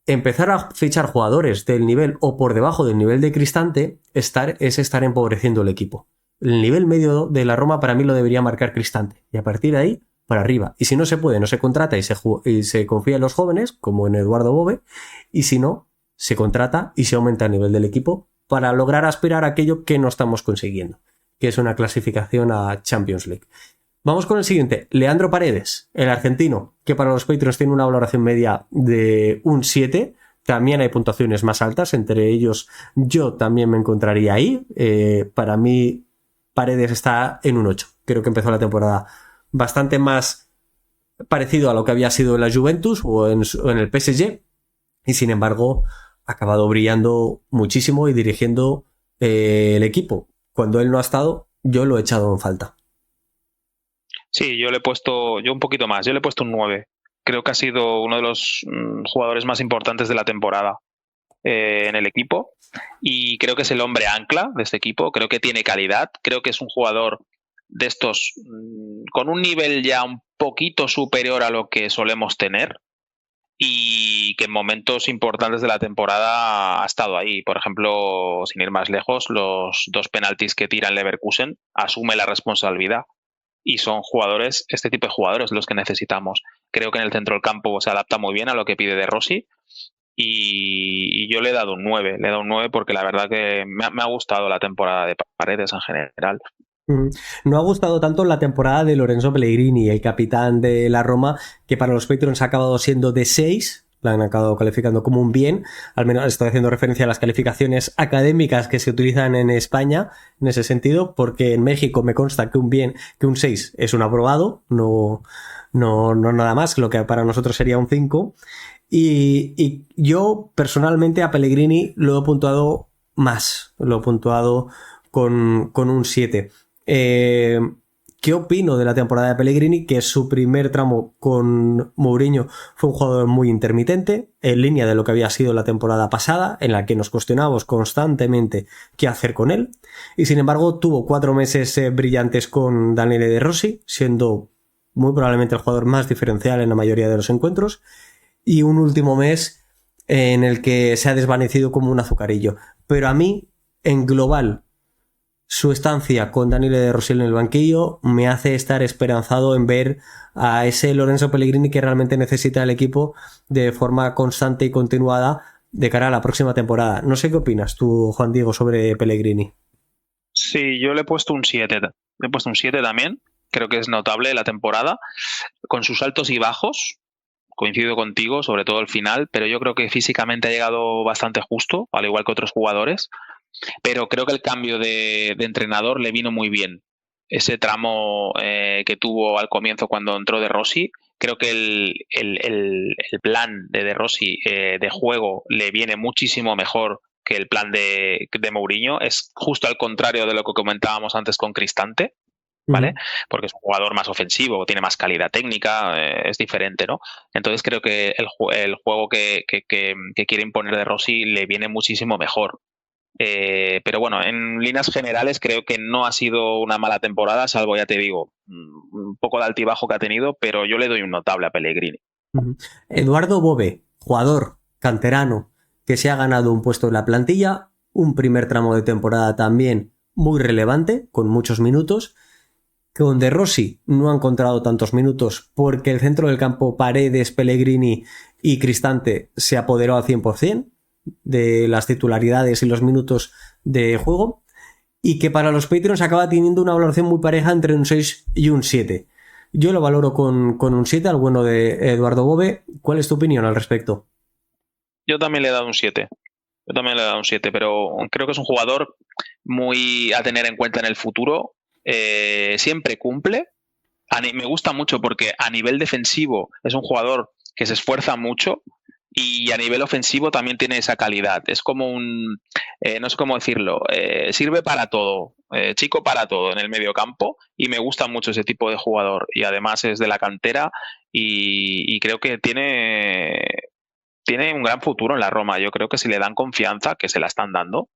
Empezar a fichar jugadores del nivel o por debajo del nivel de Cristante es estar empobreciendo el equipo. El nivel medio de la Roma para mí lo debería marcar Cristante, y a partir de ahí para arriba. Y si no se puede, no se contrata y se confía en los jóvenes, como en Eduardo Bove, y si no, se contrata y se aumenta el nivel del equipo para lograr aspirar a aquello que no estamos consiguiendo, que es una clasificación a Champions League. Vamos con el siguiente, Leandro Paredes, el argentino, que para los Patriots tiene una valoración media de un 7. También hay puntuaciones más altas, entre ellos yo también me encontraría ahí. Para mí Paredes está en un 8. Creo que empezó la temporada bastante más parecido a lo que había sido en la Juventus o en el PSG, y sin embargo ha acabado brillando muchísimo y dirigiendo el equipo. Cuando él no ha estado, yo lo he echado en falta. Sí, yo un poquito más, yo le he puesto un 9. Creo que ha sido uno de los jugadores más importantes de la temporada en el equipo, y creo que es el hombre ancla de este equipo. Creo que tiene calidad, creo que es un jugador de estos con un nivel ya un poquito superior a lo que solemos tener, y que en momentos importantes de la temporada ha estado ahí. Por ejemplo, sin ir más lejos, los 2 penaltis que tira en Leverkusen, asume la responsabilidad, y son jugadores, este tipo de jugadores los que necesitamos. Creo que en el centro del campo se adapta muy bien a lo que pide De Rossi, y yo le he dado un 9, porque la verdad que me ha gustado la temporada de Paredes en general. No ha gustado tanto la temporada de Lorenzo Pellegrini, el capitán de la Roma, que para los Patriots ha acabado siendo de 6, la han acabado calificando como un bien. Al menos estoy haciendo referencia a las calificaciones académicas que se utilizan en España en ese sentido, porque en México me consta que un 6 es un aprobado, no nada más, lo que para nosotros sería un 5. Y yo personalmente a Pellegrini lo he puntuado más, lo he puntuado con un 7. ¿Qué opino de la temporada de Pellegrini? Que su primer tramo con Mourinho fue un jugador muy intermitente, en línea de lo que había sido la temporada pasada, en la que nos cuestionábamos constantemente qué hacer con él, y sin embargo tuvo 4 meses brillantes con Daniele De Rossi, siendo muy probablemente el jugador más diferencial en la mayoría de los encuentros, y un último mes en el que se ha desvanecido como un azucarillo. Pero a mí, en global, su estancia con Daniele De Rossi en el banquillo me hace estar esperanzado en ver a ese Lorenzo Pellegrini que realmente necesita el equipo de forma constante y continuada de cara a la próxima temporada. No sé qué opinas tú, Juan Diego, sobre Pellegrini. Sí, yo le he puesto un 7. Le he puesto un 7 también. Creo que es notable la temporada, con sus altos y bajos. Coincido contigo, sobre todo el final, pero yo creo que físicamente ha llegado bastante justo, al igual que otros jugadores. Pero creo que el cambio de entrenador le vino muy bien. Ese tramo que tuvo al comienzo cuando entró De Rossi, creo que el plan de Rossi de juego le viene muchísimo mejor que el plan de Mourinho. Es justo al contrario de lo que comentábamos antes con Cristante, ¿vale? Porque es un jugador más ofensivo, tiene más calidad técnica, es diferente, ¿no? Entonces creo que el juego que quiere imponer De Rossi le viene muchísimo mejor. Pero bueno, en líneas generales creo que no ha sido una mala temporada, salvo, ya te digo, un poco de altibajo que ha tenido, pero yo le doy un notable a Pellegrini. Eduardo Bove, jugador canterano que se ha ganado un puesto en la plantilla, un primer tramo de temporada también muy relevante, con muchos minutos. Con De Rossi no ha encontrado tantos minutos porque el centro del campo Paredes, Pellegrini y Cristante se apoderó al 100% de las titularidades y los minutos de juego, y que para los Patriots acaba teniendo una valoración muy pareja entre un 6 y un 7. Yo lo valoro con un 7 al bueno de Eduardo Bove. ¿Cuál es tu opinión al respecto? Yo también le he dado un 7. Pero creo que es un jugador muy a tener en cuenta en el futuro. Siempre cumple. Me gusta mucho porque a nivel defensivo es un jugador que se esfuerza mucho y a nivel ofensivo también tiene esa calidad. Es como no sé cómo decirlo, sirve para todo, chico para todo en el mediocampo, y me gusta mucho ese tipo de jugador, y además es de la cantera y creo que tiene un gran futuro en la Roma. Yo creo que si le dan confianza, que se la están dando,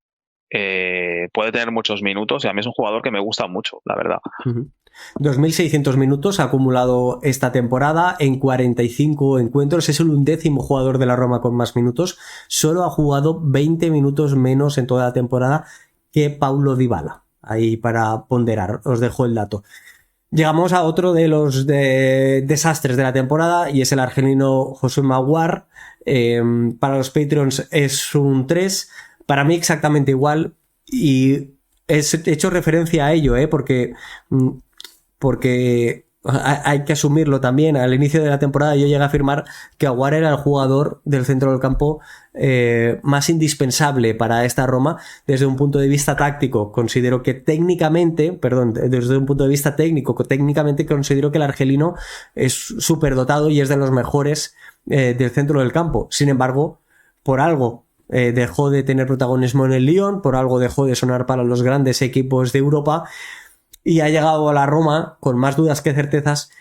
puede tener muchos minutos, y a mí es un jugador que me gusta mucho, la verdad. 2.600 minutos ha acumulado esta temporada en 45 encuentros. Es el 11º jugador de la Roma con más minutos. Solo ha jugado 20 minutos menos en toda la temporada que Paulo Dybala. Ahí para ponderar, os dejo el dato. Llegamos a otro de los desastres de la temporada, y es el argelino Houssem Aouar. Para los Patreons es un 3. Para mí exactamente igual, y he hecho referencia a ello, porque hay que asumirlo también. Al inicio de la temporada yo llegué a afirmar que Aouar era el jugador del centro del campo más indispensable para esta Roma desde un punto de vista táctico. Considero que técnicamente considero que el argelino es superdotado y es de los mejores del centro del campo. Sin embargo, por algo dejó de tener protagonismo en el Lyon, por algo dejó de sonar para los grandes equipos de Europa, y ha llegado a la Roma con más dudas que certezas,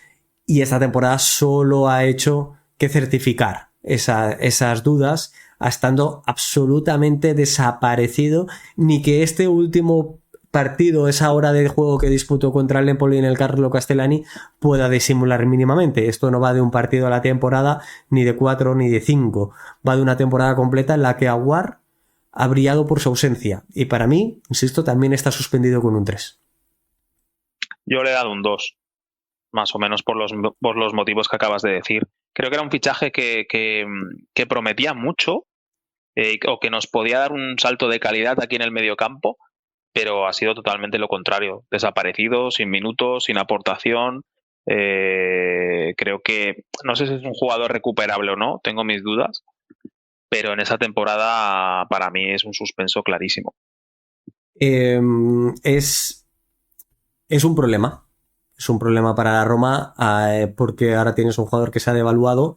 y esta temporada solo ha hecho que certificar esas dudas, estando absolutamente desaparecido. Ni que este último partido, esa hora de juego que disputó contra el Empoli en el Carlo Castellani, pueda disimular mínimamente. Esto no va de un partido a la temporada, ni de 4 ni de 5. Va de una temporada completa en la que Aouar ha brillado por su ausencia. Y para mí, insisto, también está suspendido con un 3. Yo le he dado un 2, más o menos por los motivos que acabas de decir. Creo que era un fichaje que prometía mucho, o que nos podía dar un salto de calidad aquí en el mediocampo, pero ha sido totalmente lo contrario. Desaparecido, sin minutos, sin aportación. Creo que, no sé si es un jugador recuperable o no, tengo mis dudas, pero en esa temporada para mí es un suspenso clarísimo. Es un problema. Es un problema para la Roma, porque ahora tienes un jugador que se ha devaluado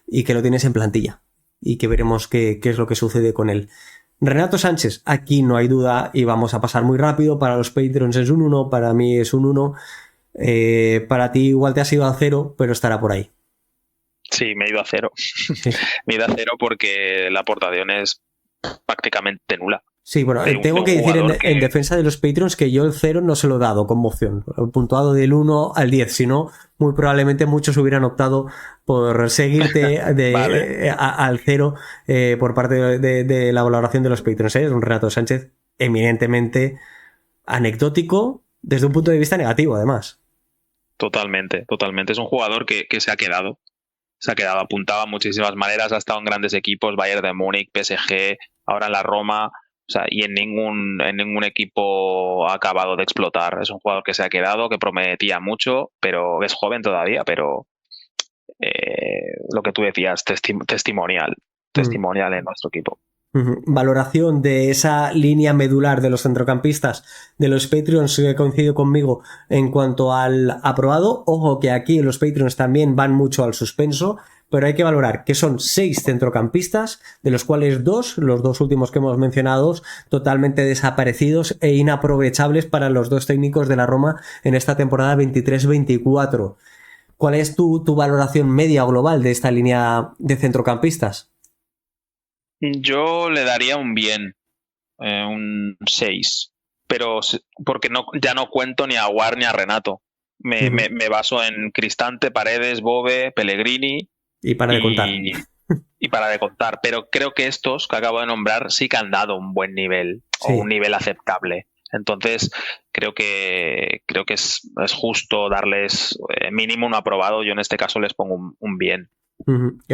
y que lo tienes en plantilla, y que veremos qué es lo que sucede con él. Renato Sánchez, aquí no hay duda, y vamos a pasar muy rápido. Para los Patreons es un 1, para mí es un 1. Para ti igual te has ido a 0, pero estará por ahí. Sí, me he ido a 0. Me he ido a 0 porque la aportación es prácticamente nula. Sí, bueno, tengo que decir en defensa de los Patreons que yo el 0 no se lo he dado con moción, puntuado del 1 al 10, si no, muy probablemente muchos hubieran optado por seguirte vale. Al 0 por parte de la valoración de los Patreons. Es un Renato Sánchez eminentemente anecdótico desde un punto de vista negativo, además. Totalmente. Es un jugador que se ha quedado. Apuntaba a muchísimas maneras, ha estado en grandes equipos, Bayern de Múnich, PSG, ahora en la Roma. O sea, y en ningún equipo ha acabado de explotar. Es un jugador que se ha quedado, que prometía mucho, pero es joven todavía, pero lo que tú decías, testimonial en nuestro equipo. Valoración de esa línea medular de los centrocampistas de los Patreons, que coincide conmigo en cuanto al aprobado. Ojo que aquí los Patreons también van mucho al suspenso, pero hay que valorar que son 6 centrocampistas, de los cuales los dos últimos que hemos mencionado, totalmente desaparecidos e inaprovechables para los dos técnicos de la Roma en esta temporada 23-24. ¿Cuál es tu valoración media global de esta línea de centrocampistas? Yo le daría un bien, un 6, pero porque ya no cuento ni a Aouar ni a Renato. Me baso en Cristante, Paredes, Bove, Pellegrini. Y para de contar. Y para de contar. Pero creo que estos que acabo de nombrar sí que han dado un buen nivel, sí, o un nivel aceptable. Entonces, creo que es justo darles mínimo un aprobado. Yo en este caso les pongo un bien.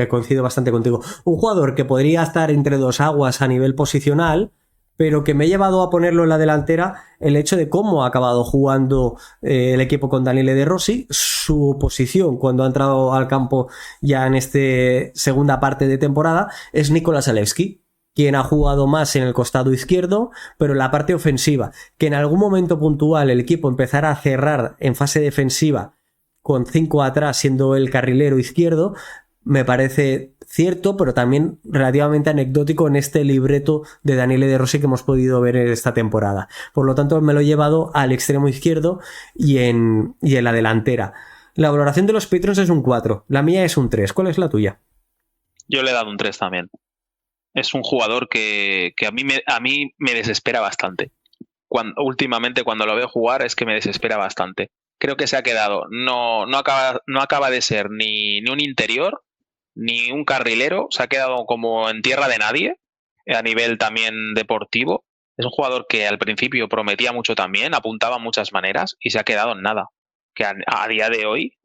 Coincido bastante contigo. Un jugador que podría estar entre dos aguas a nivel posicional, pero que me ha llevado a ponerlo en la delantera el hecho de cómo ha acabado jugando el equipo con Daniele De Rossi. su posición cuando ha entrado al campo ya en esta segunda parte de temporada es Nikola Zalewski, quien ha jugado más en el costado izquierdo, pero en la parte ofensiva, que en algún momento puntual el equipo empezara a cerrar en fase defensiva con 5 atrás siendo el carrilero izquierdo, me parece cierto, pero también relativamente anecdótico en este libreto de Daniele De Rossi que hemos podido ver en esta temporada. Por lo tanto, me lo he llevado al extremo izquierdo y en la delantera. La valoración de los Patrons es un 4, la mía es un 3. ¿Cuál es la tuya? Yo le he dado un 3 también. Es un jugador que a mí me desespera bastante. Últimamente cuando lo veo jugar es que me desespera bastante. Creo que se ha quedado, no acaba de ser ni un interior, ni un carrilero, se ha quedado como en tierra de nadie, a nivel también deportivo. Es un jugador que al principio prometía mucho también, apuntaba muchas maneras y se ha quedado en nada. Que a día de hoy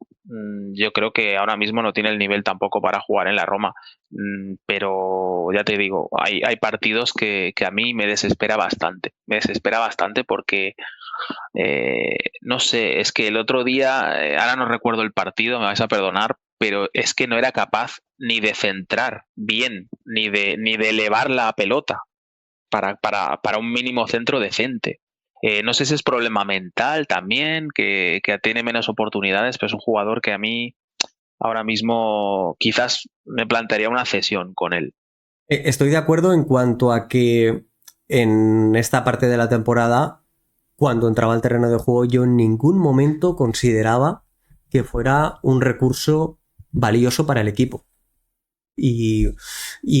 yo creo que ahora mismo no tiene el nivel tampoco para jugar en la Roma. Pero ya te digo, hay partidos que a mí me desespera bastante. Me desespera bastante porque no sé, es que el otro día, ahora no recuerdo el partido, me vais a perdonar, pero es que no era capaz ni de centrar bien, ni de elevar la pelota para un mínimo centro decente. No sé si es problema mental también, que tiene menos oportunidades, pero es un jugador que a mí ahora mismo quizás me plantearía una cesión con él. Estoy de acuerdo en cuanto a que en esta parte de la temporada, cuando entraba al terreno de juego, yo en ningún momento consideraba que fuera un recurso valioso para el equipo. Y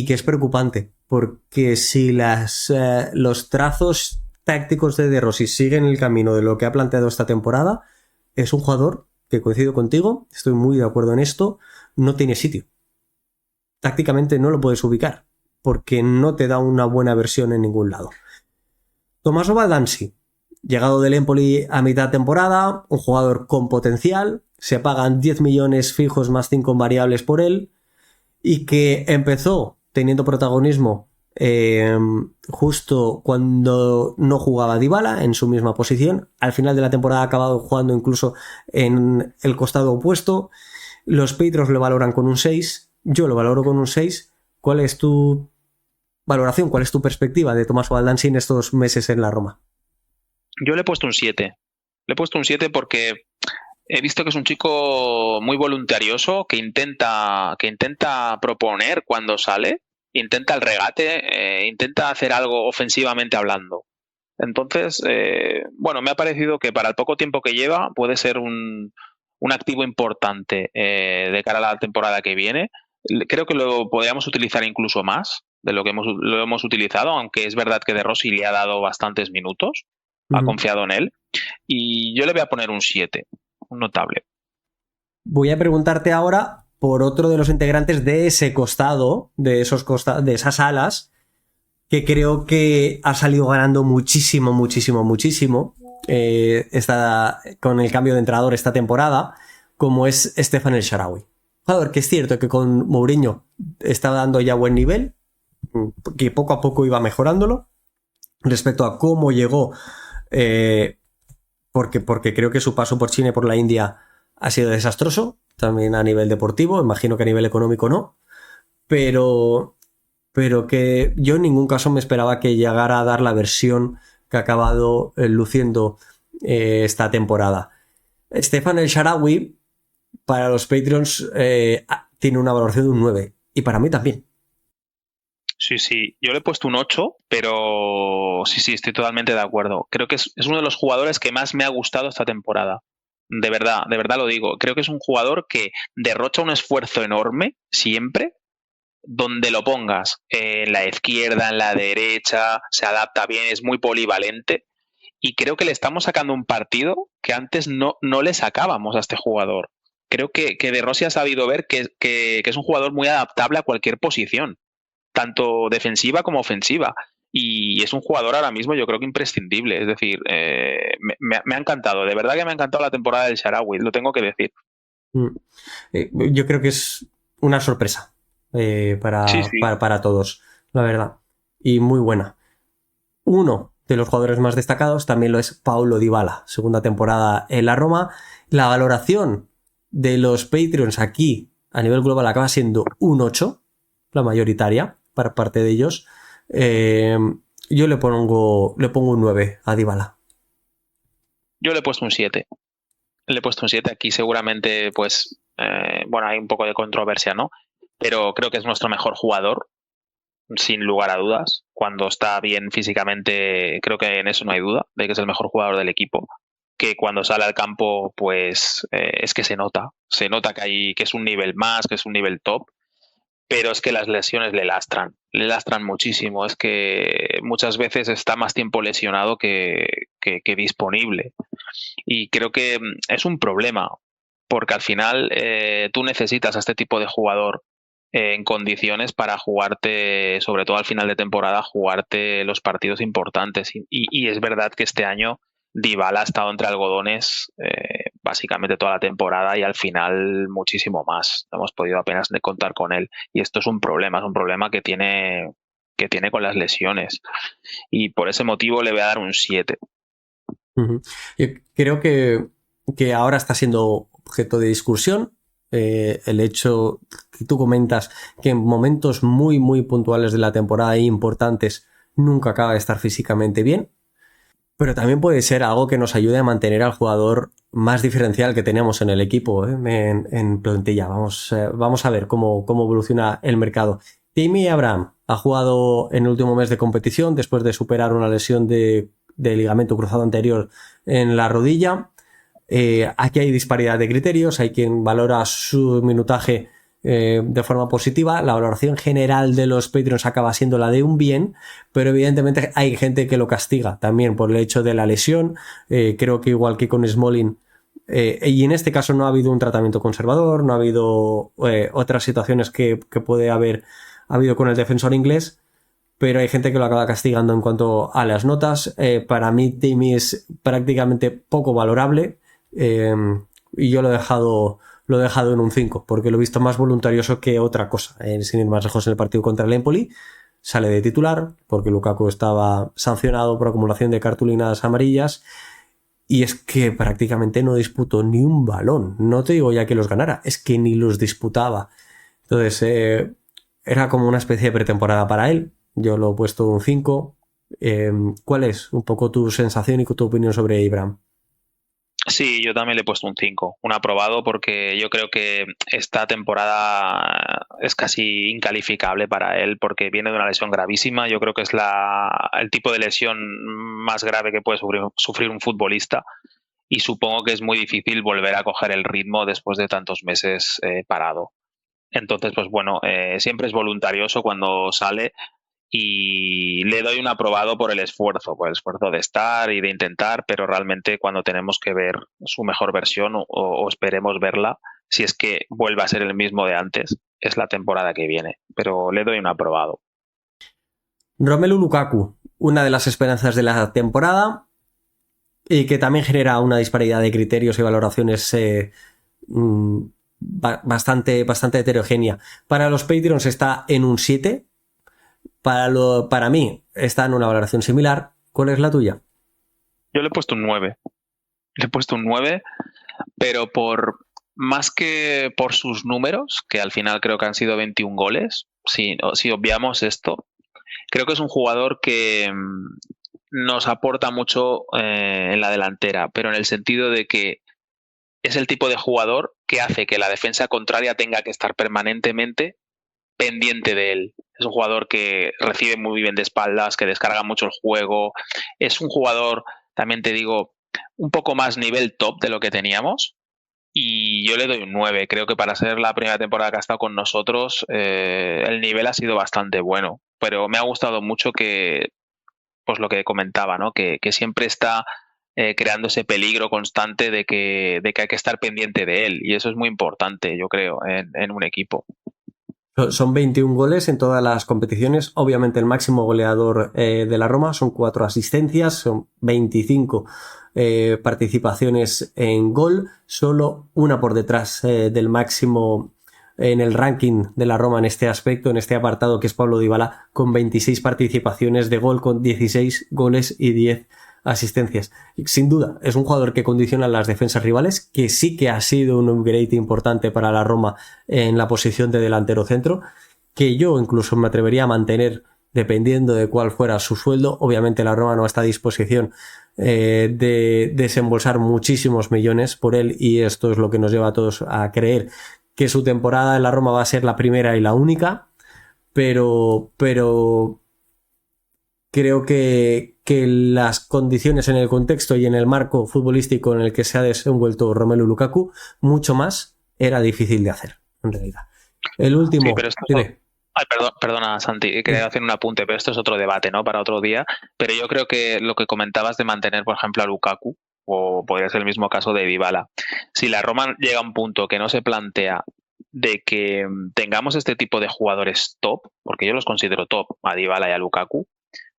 que es preocupante, porque si los trazos tácticos de Rossi siguen el camino de lo que ha planteado esta temporada, es un jugador que, coincido contigo, estoy muy de acuerdo en esto, no tiene sitio. Tácticamente no lo puedes ubicar, porque no te da una buena versión en ningún lado. Tommaso Baldanzi, llegado del Empoli a mitad de temporada, un jugador con potencial, se pagan 10 millones fijos más 5 en variables por él, y que empezó teniendo protagonismo justo cuando no jugaba Dybala en su misma posición. Al final de la temporada ha acabado jugando incluso en el costado opuesto. Los Patriots lo valoran con un 6, yo lo valoro con un 6. ¿Cuál es tu valoración? ¿Cuál es tu perspectiva de Tommaso Baldanzi en estos meses en la Roma? Yo le he puesto un 7. Le he puesto un 7 porque he visto que es un chico muy voluntarioso, que intenta proponer cuando sale, intenta el regate, intenta hacer algo ofensivamente hablando. Entonces, bueno, me ha parecido que para el poco tiempo que lleva puede ser un activo importante de cara a la temporada que viene. Creo que lo podríamos utilizar incluso más de lo que lo hemos utilizado, aunque es verdad que De Rossi le ha dado bastantes minutos, ha confiado en él, y yo le voy a poner un 7. Notable. Voy a preguntarte ahora por otro de los integrantes de ese costado, de esas alas, que creo que ha salido ganando muchísimo con el cambio de entrenador esta temporada, como es Stefan El Shaarawy. Jugador que es cierto que con Mourinho estaba dando ya buen nivel, que poco a poco iba mejorándolo respecto a cómo llegó, porque creo que su paso por China y por la India ha sido desastroso, también a nivel deportivo, imagino que a nivel económico no, pero que yo en ningún caso me esperaba que llegara a dar la versión que ha acabado luciendo esta temporada. Stefan El Shaarawy para los Patreons tiene una valoración de un 9, y para mí también. Sí, yo le he puesto un 8, pero sí, estoy totalmente de acuerdo. Creo que es uno de los jugadores que más me ha gustado esta temporada. De verdad lo digo. Creo que es un jugador que derrocha un esfuerzo enorme siempre, donde lo pongas, en la izquierda, en la derecha, se adapta bien, es muy polivalente, y creo que le estamos sacando un partido que antes no le sacábamos a este jugador. Creo que De Rossi ha sabido ver que es un jugador muy adaptable a cualquier posición, tanto defensiva como ofensiva. Y es un jugador ahora mismo yo creo que imprescindible. Es decir, me ha encantado. De verdad que me ha encantado la temporada del Shaarawy, lo tengo que decir. Yo creo que es una sorpresa para todos, la verdad. Y muy buena. Uno de los jugadores más destacados también lo es Paulo Dybala. Segunda temporada en la Roma. La valoración de los Patreons aquí a nivel global acaba siendo un 8, la mayoritaria, para parte de ellos. Yo le pongo un 9 a Dybala. Yo le he puesto un 7. Le he puesto un 7 aquí, seguramente, pues, hay un poco de controversia, ¿no? Pero creo que es nuestro mejor jugador, sin lugar a dudas. Cuando está bien físicamente, creo que en eso no hay duda, de que es el mejor jugador del equipo. Que cuando sale al campo, pues, es que se nota que es un nivel más, que es un nivel top. Pero es que las lesiones le lastran muchísimo. Es que muchas veces está más tiempo lesionado que disponible. Y creo que es un problema, porque al final tú necesitas a este tipo de jugador en condiciones para jugarte, sobre todo al final de temporada, jugarte los partidos importantes. Y es verdad que este año Dybala ha estado entre algodones básicamente toda la temporada y al final muchísimo más. No hemos podido apenas contar con él. Y esto es un problema que tiene con las lesiones. Y por ese motivo le voy a dar un 7. Yo creo que ahora está siendo objeto de discusión el hecho que tú comentas que en momentos muy muy puntuales de la temporada e importantes nunca acaba de estar físicamente bien, pero también puede ser algo que nos ayude a mantener al jugador más diferencial que teníamos en el equipo, en plantilla. Vamos a ver cómo evoluciona el mercado. Tammy Abraham ha jugado en el último mes de competición después de superar una lesión de ligamento cruzado anterior en la rodilla. Aquí hay disparidad de criterios, hay quien valora su minutaje de forma positiva. La valoración general de los Patreons acaba siendo la de un bien, pero evidentemente hay gente que lo castiga también por el hecho de la lesión. Creo que igual que con Smalling, y en este caso no ha habido un tratamiento conservador, no ha habido otras situaciones que puede haber habido con el defensor inglés, pero hay gente que lo acaba castigando en cuanto a las notas. Para mí Tammy es prácticamente poco valorable, y yo lo he dejado en un 5 porque lo he visto más voluntarioso que otra cosa. Sin ir más lejos, en el partido contra el Empoli sale de titular porque Lukaku estaba sancionado por acumulación de cartulinas amarillas y es que prácticamente no disputó ni un balón. No te digo ya que los ganara, es que ni los disputaba. Entonces era como una especie de pretemporada para él. Yo lo he puesto un 5. ¿Cuál es un poco tu sensación y tu opinión sobre Abraham? Sí, yo también le he puesto un 5, un aprobado, porque yo creo que esta temporada es casi incalificable para él porque viene de una lesión gravísima. Yo creo que es el tipo de lesión más grave que puede sufrir un futbolista y supongo que es muy difícil volver a coger el ritmo después de tantos meses parado. Entonces, pues bueno, siempre es voluntarioso cuando sale. Y le doy un aprobado por el esfuerzo de estar y de intentar, pero realmente cuando tenemos que ver su mejor versión o esperemos verla, si es que vuelve a ser el mismo de antes, es la temporada que viene. Pero le doy un aprobado. Romelu Lukaku, una de las esperanzas de la temporada y que también genera una disparidad de criterios y valoraciones bastante heterogénea. Para los Patreons está en un 7. Para mí está en una valoración similar. ¿Cuál es la tuya? Yo le he puesto un 9. Le he puesto un 9, pero más que por sus números, que al final creo que han sido 21 goles, si obviamos esto, creo que es un jugador que nos aporta mucho en la delantera, pero en el sentido de que es el tipo de jugador que hace que la defensa contraria tenga que estar permanentemente pendiente de él. Es un jugador que recibe muy bien de espaldas, que descarga mucho el juego. Es un jugador, también te digo, un poco más nivel top de lo que teníamos. Y yo le doy un 9. Creo que para ser la primera temporada que ha estado con nosotros, el nivel ha sido bastante bueno. Pero me ha gustado mucho pues lo que comentaba, ¿no? Que siempre está creando ese peligro constante de que hay que estar pendiente de él. Y eso es muy importante, yo creo, en un equipo. Son 21 goles en todas las competiciones. Obviamente el máximo goleador de la Roma, son 4 asistencias, son 25 participaciones en gol, solo una por detrás del máximo en el ranking de la Roma en este aspecto, en este apartado, que es Pablo Dybala, con 26 participaciones de gol, con 16 goles y 10 asistencias. Sin duda, es un jugador que condiciona las defensas rivales, que sí que ha sido un upgrade importante para la Roma en la posición de delantero centro, que yo incluso me atrevería a mantener dependiendo de cuál fuera su sueldo. Obviamente la Roma no está a disposición de desembolsar muchísimos millones por él, y esto es lo que nos lleva a todos a creer que su temporada en la Roma va a ser la primera y la única, pero creo que las condiciones en el contexto y en el marco futbolístico en el que se ha desenvuelto Romelu Lukaku, mucho más era difícil de hacer, en realidad. El último... Sí, pero esto... Ay, perdona, Santi, quería hacer un apunte, pero esto es otro debate, ¿no? Para otro día. Pero yo creo que lo que comentabas de mantener, por ejemplo, a Lukaku, o podría ser el mismo caso de Dybala, si la Roma llega a un punto que no se plantea de que tengamos este tipo de jugadores top, porque yo los considero top, a Dybala y a Lukaku,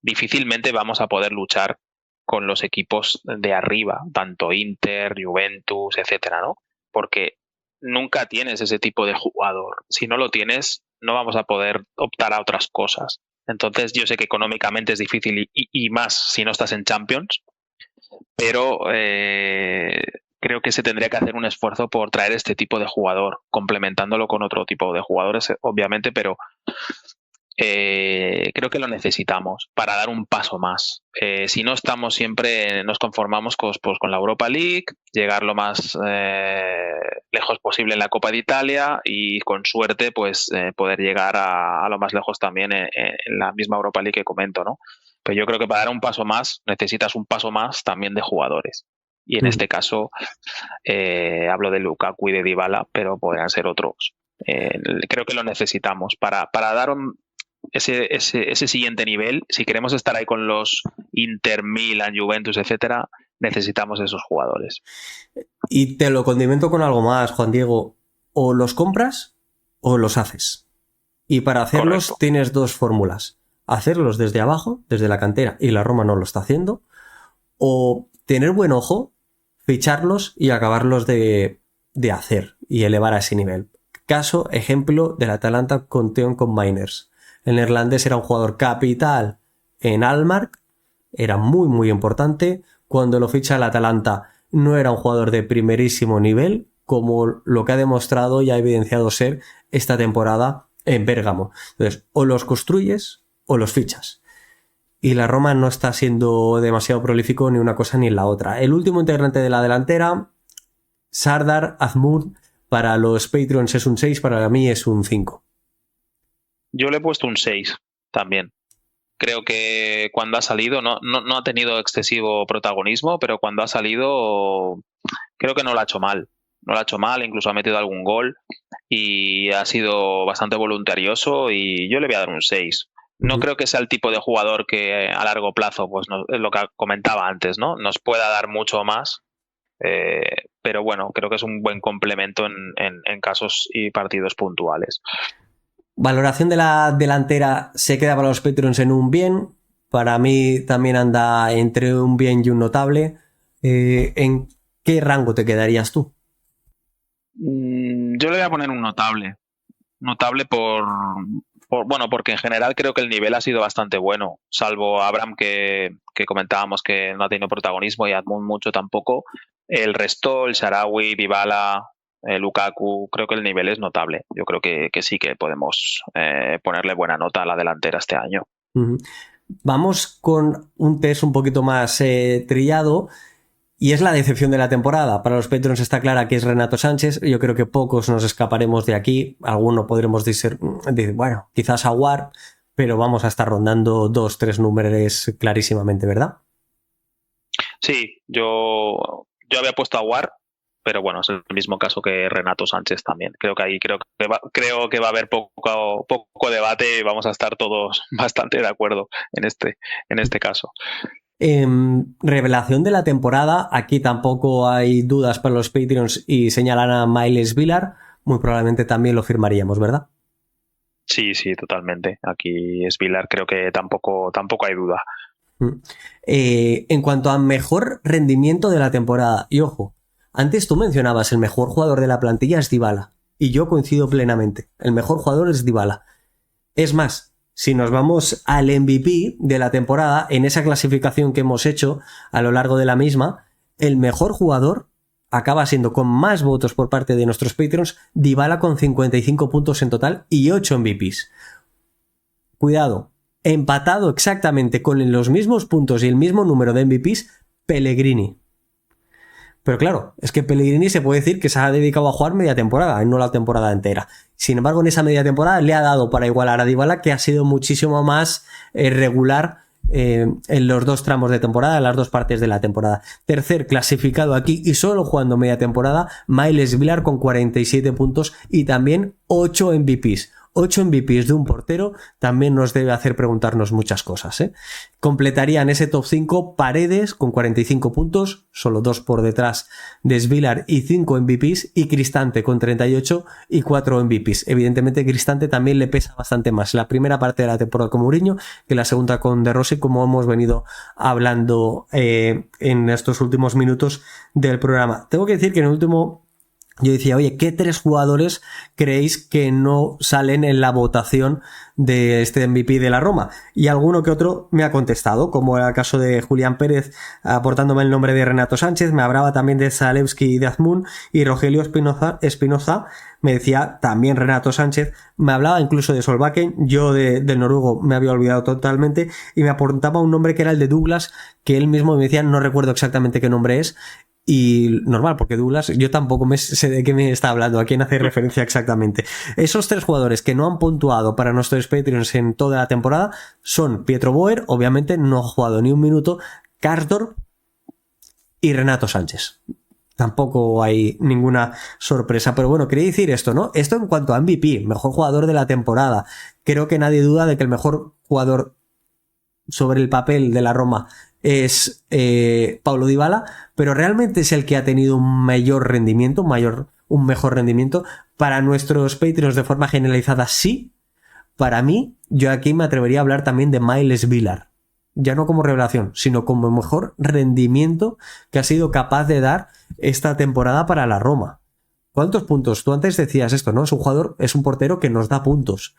difícilmente vamos a poder luchar con los equipos de arriba, tanto Inter, Juventus, etcétera, ¿no? Porque nunca tienes ese tipo de jugador. Si no lo tienes, no vamos a poder optar a otras cosas. Entonces, yo sé que económicamente es difícil y más si no estás en Champions, pero creo que se tendría que hacer un esfuerzo por traer este tipo de jugador, complementándolo con otro tipo de jugadores, obviamente, pero creo que lo necesitamos para dar un paso más. Si no estamos siempre, nos conformamos con la Europa League, llegar lo más lejos posible en la Copa de Italia y con suerte pues poder llegar a lo más lejos también en la misma Europa League que comento, ¿no? Pero yo creo que para dar un paso más necesitas un paso más también de jugadores. Y en este caso hablo de Lukaku y de Dybala, pero podrían ser otros. Creo que lo necesitamos para dar ese siguiente nivel. Si queremos estar ahí con los Inter, Milan, Juventus, etcétera, necesitamos esos jugadores. Y te lo condimento con algo más, Juan Diego. O los compras o los haces. Y para hacerlos Correcto. Tienes dos fórmulas. Hacerlos desde abajo, desde la cantera, y la Roma no lo está haciendo. O tener buen ojo, ficharlos y acabarlos de hacer y elevar a ese nivel. Caso, ejemplo, del Atalanta con Theon Koopmeiners. El neerlandés era un jugador capital en Alkmaar, era muy muy importante. Cuando lo ficha el Atalanta no era un jugador de primerísimo nivel, como lo que ha demostrado y ha evidenciado ser esta temporada en Bérgamo. Entonces, o los construyes o los fichas. Y la Roma no está siendo demasiado prolífico ni una cosa ni la otra. El último integrante de la delantera, Sardar Azmoun, para los Patreons es un 6, para mí es un 5. Yo le he puesto un 6 también. Creo que cuando ha salido no ha tenido excesivo protagonismo, pero cuando ha salido creo que no lo ha hecho mal. No lo ha hecho mal, incluso ha metido algún gol y ha sido bastante voluntarioso y yo le voy a dar un 6. No creo que sea el tipo de jugador que a largo plazo, pues es lo que comentaba antes, ¿no? Nos pueda dar mucho más, pero bueno, creo que es un buen complemento en casos y partidos puntuales. Valoración de la delantera se queda para los Patreons en un bien. Para mí también anda entre un bien y un notable. ¿En qué rango te quedarías tú? Yo le voy a poner un notable. Notable porque en general creo que el nivel ha sido bastante bueno, salvo Abraham que comentábamos que no ha tenido protagonismo y Azmoun mucho tampoco. El resto, el Shaarawy, Dybala, Lukaku, creo que el nivel es notable. Yo creo que sí que podemos ponerle buena nota a la delantera este año. Vamos con un test un poquito más trillado. Y es la decepción de la temporada. Para los Patreons está clara que es Renato Sánchez. Yo creo que pocos nos escaparemos de aquí. Alguno podremos decir, bueno, quizás Aouar, pero vamos a estar rondando 2-3 números clarísimamente, ¿verdad? Sí, yo había puesto a Aouar, pero bueno, es el mismo caso que Renato Sánchez también. Creo que va a haber poco debate y vamos a estar todos bastante de acuerdo en este caso. Revelación de la temporada, aquí tampoco hay dudas para los Patreons y señalan a Miles Villar, muy probablemente también lo firmaríamos, ¿verdad? Sí, totalmente. Aquí es Villar, creo que tampoco hay duda. En cuanto a mejor rendimiento de la temporada, y ojo, antes tú mencionabas el mejor jugador de la plantilla es Dybala, y yo coincido plenamente, el mejor jugador es Dybala. Es más, si nos vamos al MVP de la temporada, en esa clasificación que hemos hecho a lo largo de la misma, el mejor jugador acaba siendo, con más votos por parte de nuestros Patreons, Dybala con 55 puntos en total y 8 MVPs. Cuidado, empatado exactamente con los mismos puntos y el mismo número de MVPs, Pellegrini. Pero claro, es que Pellegrini se puede decir que se ha dedicado a jugar media temporada y no la temporada entera. Sin embargo, en esa media temporada le ha dado para igualar a Dybala, que ha sido muchísimo más regular en los dos tramos de temporada, en las dos partes de la temporada. Tercer clasificado aquí y solo jugando media temporada, Myles Vilar con 47 puntos y también 8 MVPs. 8 MVPs de un portero también nos debe hacer preguntarnos muchas cosas, ¿eh? Completarían ese top 5 Paredes con 45 puntos, solo 2 por detrás de Svilar y 5 MVPs, y Cristante con 38 y 4 MVPs. Evidentemente Cristante también le pesa bastante más la primera parte de la temporada con Mourinho que la segunda con De Rossi, como hemos venido hablando en estos últimos minutos del programa. Tengo que decir que en el último... Yo decía, oye, ¿qué 3 jugadores creéis que no salen en la votación de este MVP de la Roma? Y alguno que otro me ha contestado, como era el caso de Julián Pérez aportándome el nombre de Renato Sánchez, me hablaba también de Zalewski y de Azmoun, y Rogelio Espinoza me decía también Renato Sánchez, me hablaba incluso de Solbakken, yo del noruego me había olvidado totalmente, y me aportaba un nombre que era el de Douglas, que él mismo me decía, no recuerdo exactamente qué nombre es. Y normal, porque Douglas, yo tampoco sé de qué me está hablando, a quién hace referencia exactamente. Esos 3 jugadores que no han puntuado para nuestros Patreons en toda la temporada son Pietro Boer, obviamente no ha jugado ni un minuto, Karsdorp y Renato Sánchez. Tampoco hay ninguna sorpresa, pero bueno, quería decir esto, ¿no? Esto en cuanto a MVP, mejor jugador de la temporada. Creo que nadie duda de que el mejor jugador sobre el papel de la Roma es Paulo Dybala, pero realmente es el que ha tenido un mayor rendimiento, un mejor rendimiento. Para nuestros Patreons de forma generalizada, sí. Para mí, yo aquí me atrevería a hablar también de Myles Vilar, ya no como revelación, sino como mejor rendimiento que ha sido capaz de dar esta temporada para la Roma. ¿Cuántos puntos? Tú antes decías esto, ¿no? Es un jugador, es un portero que nos da puntos,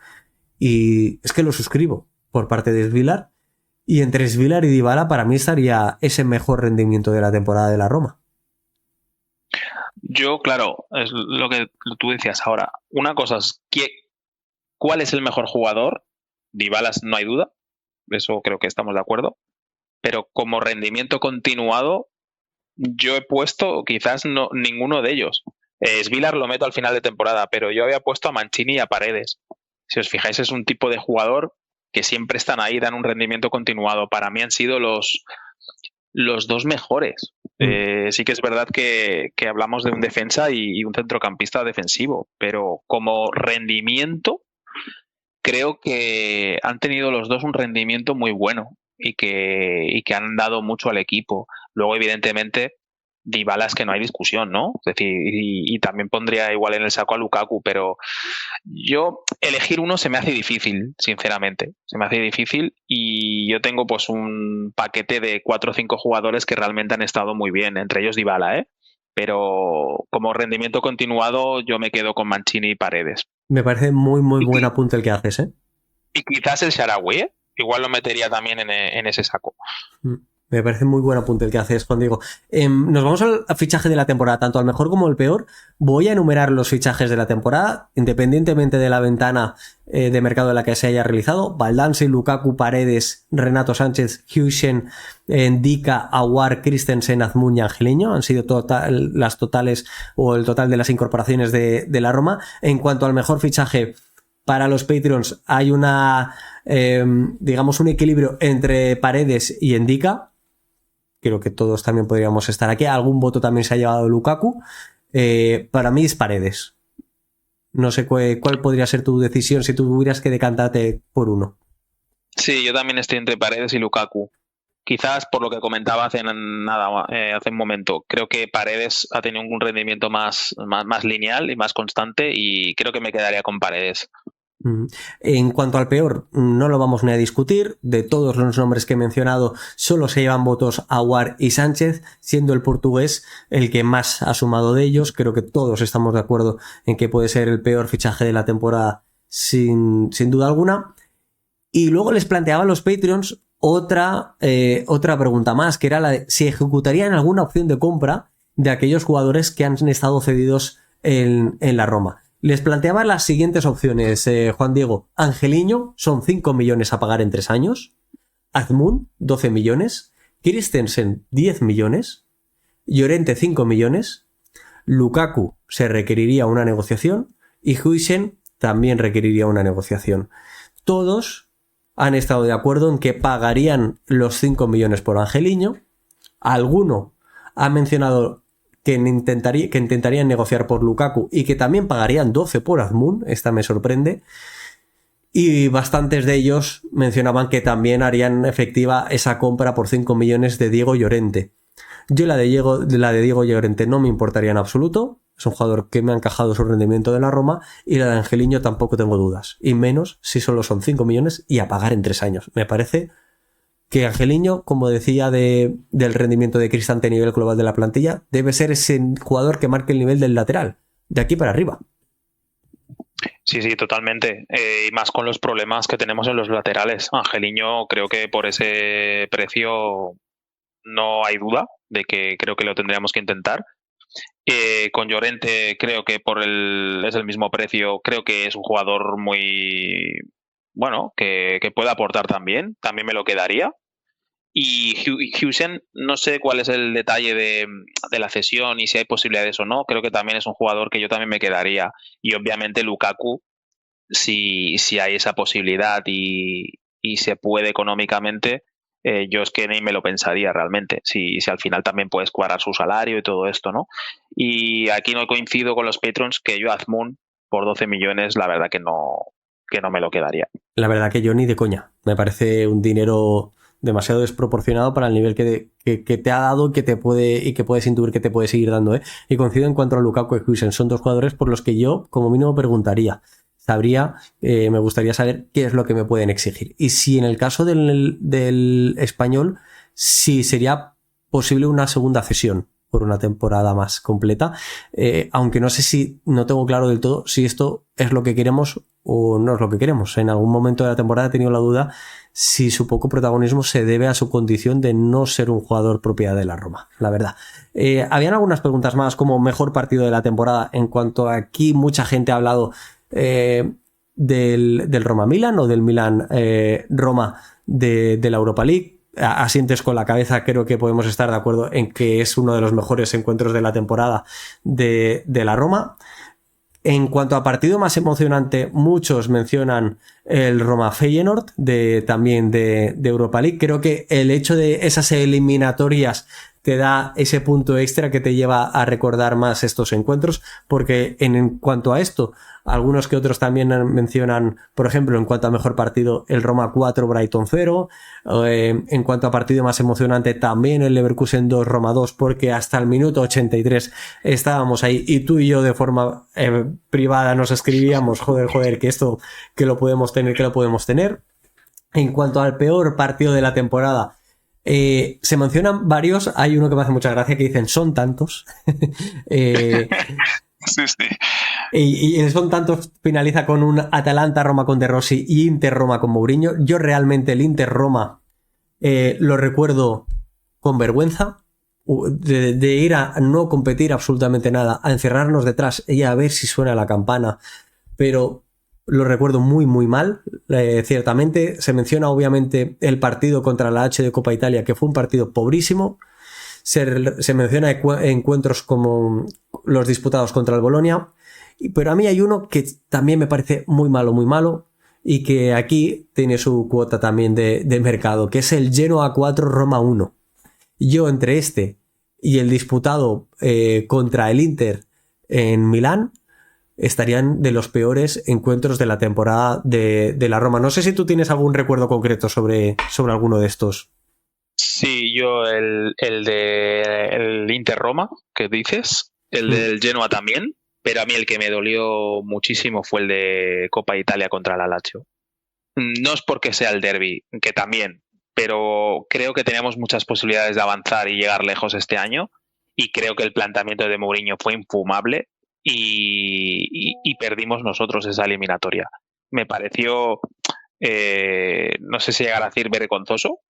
y es que lo suscribo por parte de Vilar. Y entre Svilar y Dybala para mí estaría ese mejor rendimiento de la temporada de la Roma. Yo, claro, es lo que tú decías ahora. Una cosa es, ¿cuál es el mejor jugador? Dybala, no hay duda. Eso creo que estamos de acuerdo. Pero como rendimiento continuado, yo he puesto quizás ninguno de ellos. Svilar lo meto al final de temporada, pero yo había puesto a Mancini y a Paredes. Si os fijáis, es un tipo de jugador que siempre están ahí, dan un rendimiento continuado. Para mí han sido los 2 mejores. Sí que es verdad que hablamos de un defensa y un centrocampista defensivo, pero como rendimiento creo que han tenido los 2 un rendimiento muy bueno y que han dado mucho al equipo. Luego, evidentemente, Dybala es que no hay discusión, ¿no? Es decir, y también pondría igual en el saco a Lukaku, pero yo elegir uno se me hace difícil, sinceramente. Se me hace difícil y yo tengo pues un paquete de 4 o 5 jugadores que realmente han estado muy bien, entre ellos Dybala, ¿eh? Pero como rendimiento continuado yo me quedo con Mancini y Paredes. Me parece muy buen apunte el que haces, ¿eh? Y quizás el Shaarawy, ¿eh? Igual lo metería también en ese saco. Me parece muy buen apunte el que haces, Juan Diego. Nos vamos al fichaje de la temporada, tanto al mejor como al peor. Voy a enumerar los fichajes de la temporada, independientemente de la ventana de mercado en la que se haya realizado. Baldanzi, Lukaku, Paredes, Renato Sánchez, Huijsen, Ndika, Aouar, Christensen, Azmoun y Angelino. Han sido las totales o el total de las incorporaciones de la Roma. En cuanto al mejor fichaje para los Patreons, hay digamos un equilibrio entre Paredes y Ndika. Creo que todos también podríamos estar aquí. Algún voto también se ha llevado Lukaku. Para mí es Paredes. No sé cuál podría ser tu decisión si tú tuvieras que decantarte por uno. Sí, yo también estoy entre Paredes y Lukaku. Quizás por lo que comentaba hace un momento. Creo que Paredes ha tenido un rendimiento más lineal y más constante y creo que me quedaría con Paredes. En cuanto al peor, no lo vamos ni a discutir. De todos los nombres que he mencionado, solo se llevan votos Aouar y Sánchez, siendo el portugués el que más ha sumado de ellos. Creo que todos estamos de acuerdo en que puede ser el peor fichaje de la temporada sin duda alguna. Y luego les planteaba a los Patreons otra pregunta más, que era la de si ejecutarían alguna opción de compra de aquellos jugadores que han estado cedidos en la Roma. Les planteaba las siguientes opciones, Juan Diego. Angeliño, son 5 millones a pagar en 3 años. Azmoun, 12 millones. Christensen, 10 millones. Llorente, 5 millones. Lukaku, se requeriría una negociación. Y Huijsen también requeriría una negociación. Todos han estado de acuerdo en que pagarían los 5 millones por Angeliño. Alguno ha mencionado que intentarían negociar por Lukaku y que también pagarían 12 por Azmoun. Esta me sorprende. Y bastantes de ellos mencionaban que también harían efectiva esa compra por 5 millones de Diego Llorente. Yo la de Diego Llorente no me importaría en absoluto. Es un jugador que me ha encajado su rendimiento de la Roma. Y la de Angeliño tampoco tengo dudas. Y menos si solo son 5 millones y a pagar en 3 años. Me parece que Angeliño, como decía del rendimiento de Cristante a nivel global de la plantilla, debe ser ese jugador que marque el nivel del lateral. De aquí para arriba. Sí, totalmente. Y más con los problemas que tenemos en los laterales. Angeliño, creo que por ese precio no hay duda de que creo que lo tendríamos que intentar. Con Llorente creo que es el mismo precio. Creo que es un jugador muy bueno, que puede aportar también. También me lo quedaría. Y Huijsen, no sé cuál es el detalle de la cesión y si hay posibilidades o no. Creo que también es un jugador que yo también me quedaría. Y obviamente Lukaku, si hay esa posibilidad y se puede económicamente, yo es que ni me lo pensaría realmente. Si al final también puedes cuadrar su salario y todo esto, ¿no? Y aquí no coincido con los Patrons, que yo Azmoun por 12 millones, la verdad que no me lo quedaría. La verdad que yo ni de coña. Me parece un dinero demasiado desproporcionado para el nivel que te ha dado y que puedes intuir que te puede seguir dando, ¿eh? Y coincido en cuanto a Lukaku y Huijsen. Son dos jugadores por los que yo, como mínimo, me gustaría saber qué es lo que me pueden exigir. Y si en el caso del Español, si sería posible una segunda cesión por una temporada más completa, aunque no tengo claro del todo si esto es lo que queremos o no es lo que queremos. En algún momento de la temporada he tenido la duda si su poco protagonismo se debe a su condición de no ser un jugador propiedad de la Roma, la verdad. Habían algunas preguntas más como mejor partido de la temporada. En cuanto a aquí, mucha gente ha hablado del Roma-Milan o del Milan-Roma de la Europa League. Asientes con la cabeza, creo que podemos estar de acuerdo en que es uno de los mejores encuentros de la temporada de la Roma. En cuanto a partido más emocionante, muchos mencionan el Roma-Feyenoord, también de Europa League. Creo que el hecho de esas eliminatorias te da ese punto extra que te lleva a recordar más estos encuentros, porque en cuanto a esto, algunos que otros también mencionan, por ejemplo, en cuanto a mejor partido, el Roma 4, Brighton 0. En cuanto a partido más emocionante, también el Leverkusen 2, Roma 2, porque hasta el minuto 83 estábamos ahí y tú y yo de forma privada nos escribíamos, joder, que lo podemos tener. En cuanto al peor partido de la temporada, se mencionan varios. Hay uno que me hace mucha gracia que dicen son tantos. Sí. Y son tantos, finaliza con un Atalanta-Roma con De Rossi y Inter-Roma con Mourinho. Yo realmente el Inter-Roma lo recuerdo con vergüenza, de ir a no competir absolutamente nada, a encerrarnos detrás y a ver si suena la campana, pero lo recuerdo muy muy mal. Ciertamente se menciona obviamente el partido contra la H de Copa Italia, que fue un partido pobrísimo. Se menciona encuentros como los disputados contra el Bologna, pero a mí hay uno que también me parece muy malo y que aquí tiene su cuota también de mercado, que es el Genoa 4 Roma 1. Yo entre este y el disputado contra el Inter en Milán estarían de los peores encuentros de la temporada de la Roma. No sé si tú tienes algún recuerdo concreto sobre alguno de estos. Sí, yo el Inter-Roma, que dices, el del Genoa también, pero a mí el que me dolió muchísimo fue el de Copa Italia contra la Lazio. No es porque sea el derbi, que también, pero creo que teníamos muchas posibilidades de avanzar y llegar lejos este año, y creo que el planteamiento de Mourinho fue infumable y perdimos nosotros esa eliminatoria. Me pareció no sé si llegar a decir vergonzoso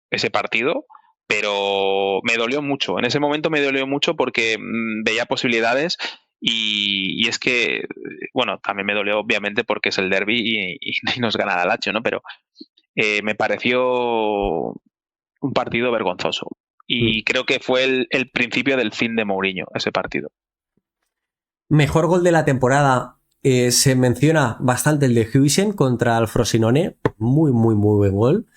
ese partido, pero me dolió mucho. En ese momento me dolió mucho porque veía posibilidades y es que, bueno, también me dolió obviamente porque es el derbi y nos gana la Lazio, ¿no? Pero me pareció un partido vergonzoso y creo que fue el principio del fin de Mourinho, ese partido. Mejor gol de la temporada. Se menciona bastante el de Huijsen contra el Frosinone. Muy, muy, muy buen gol.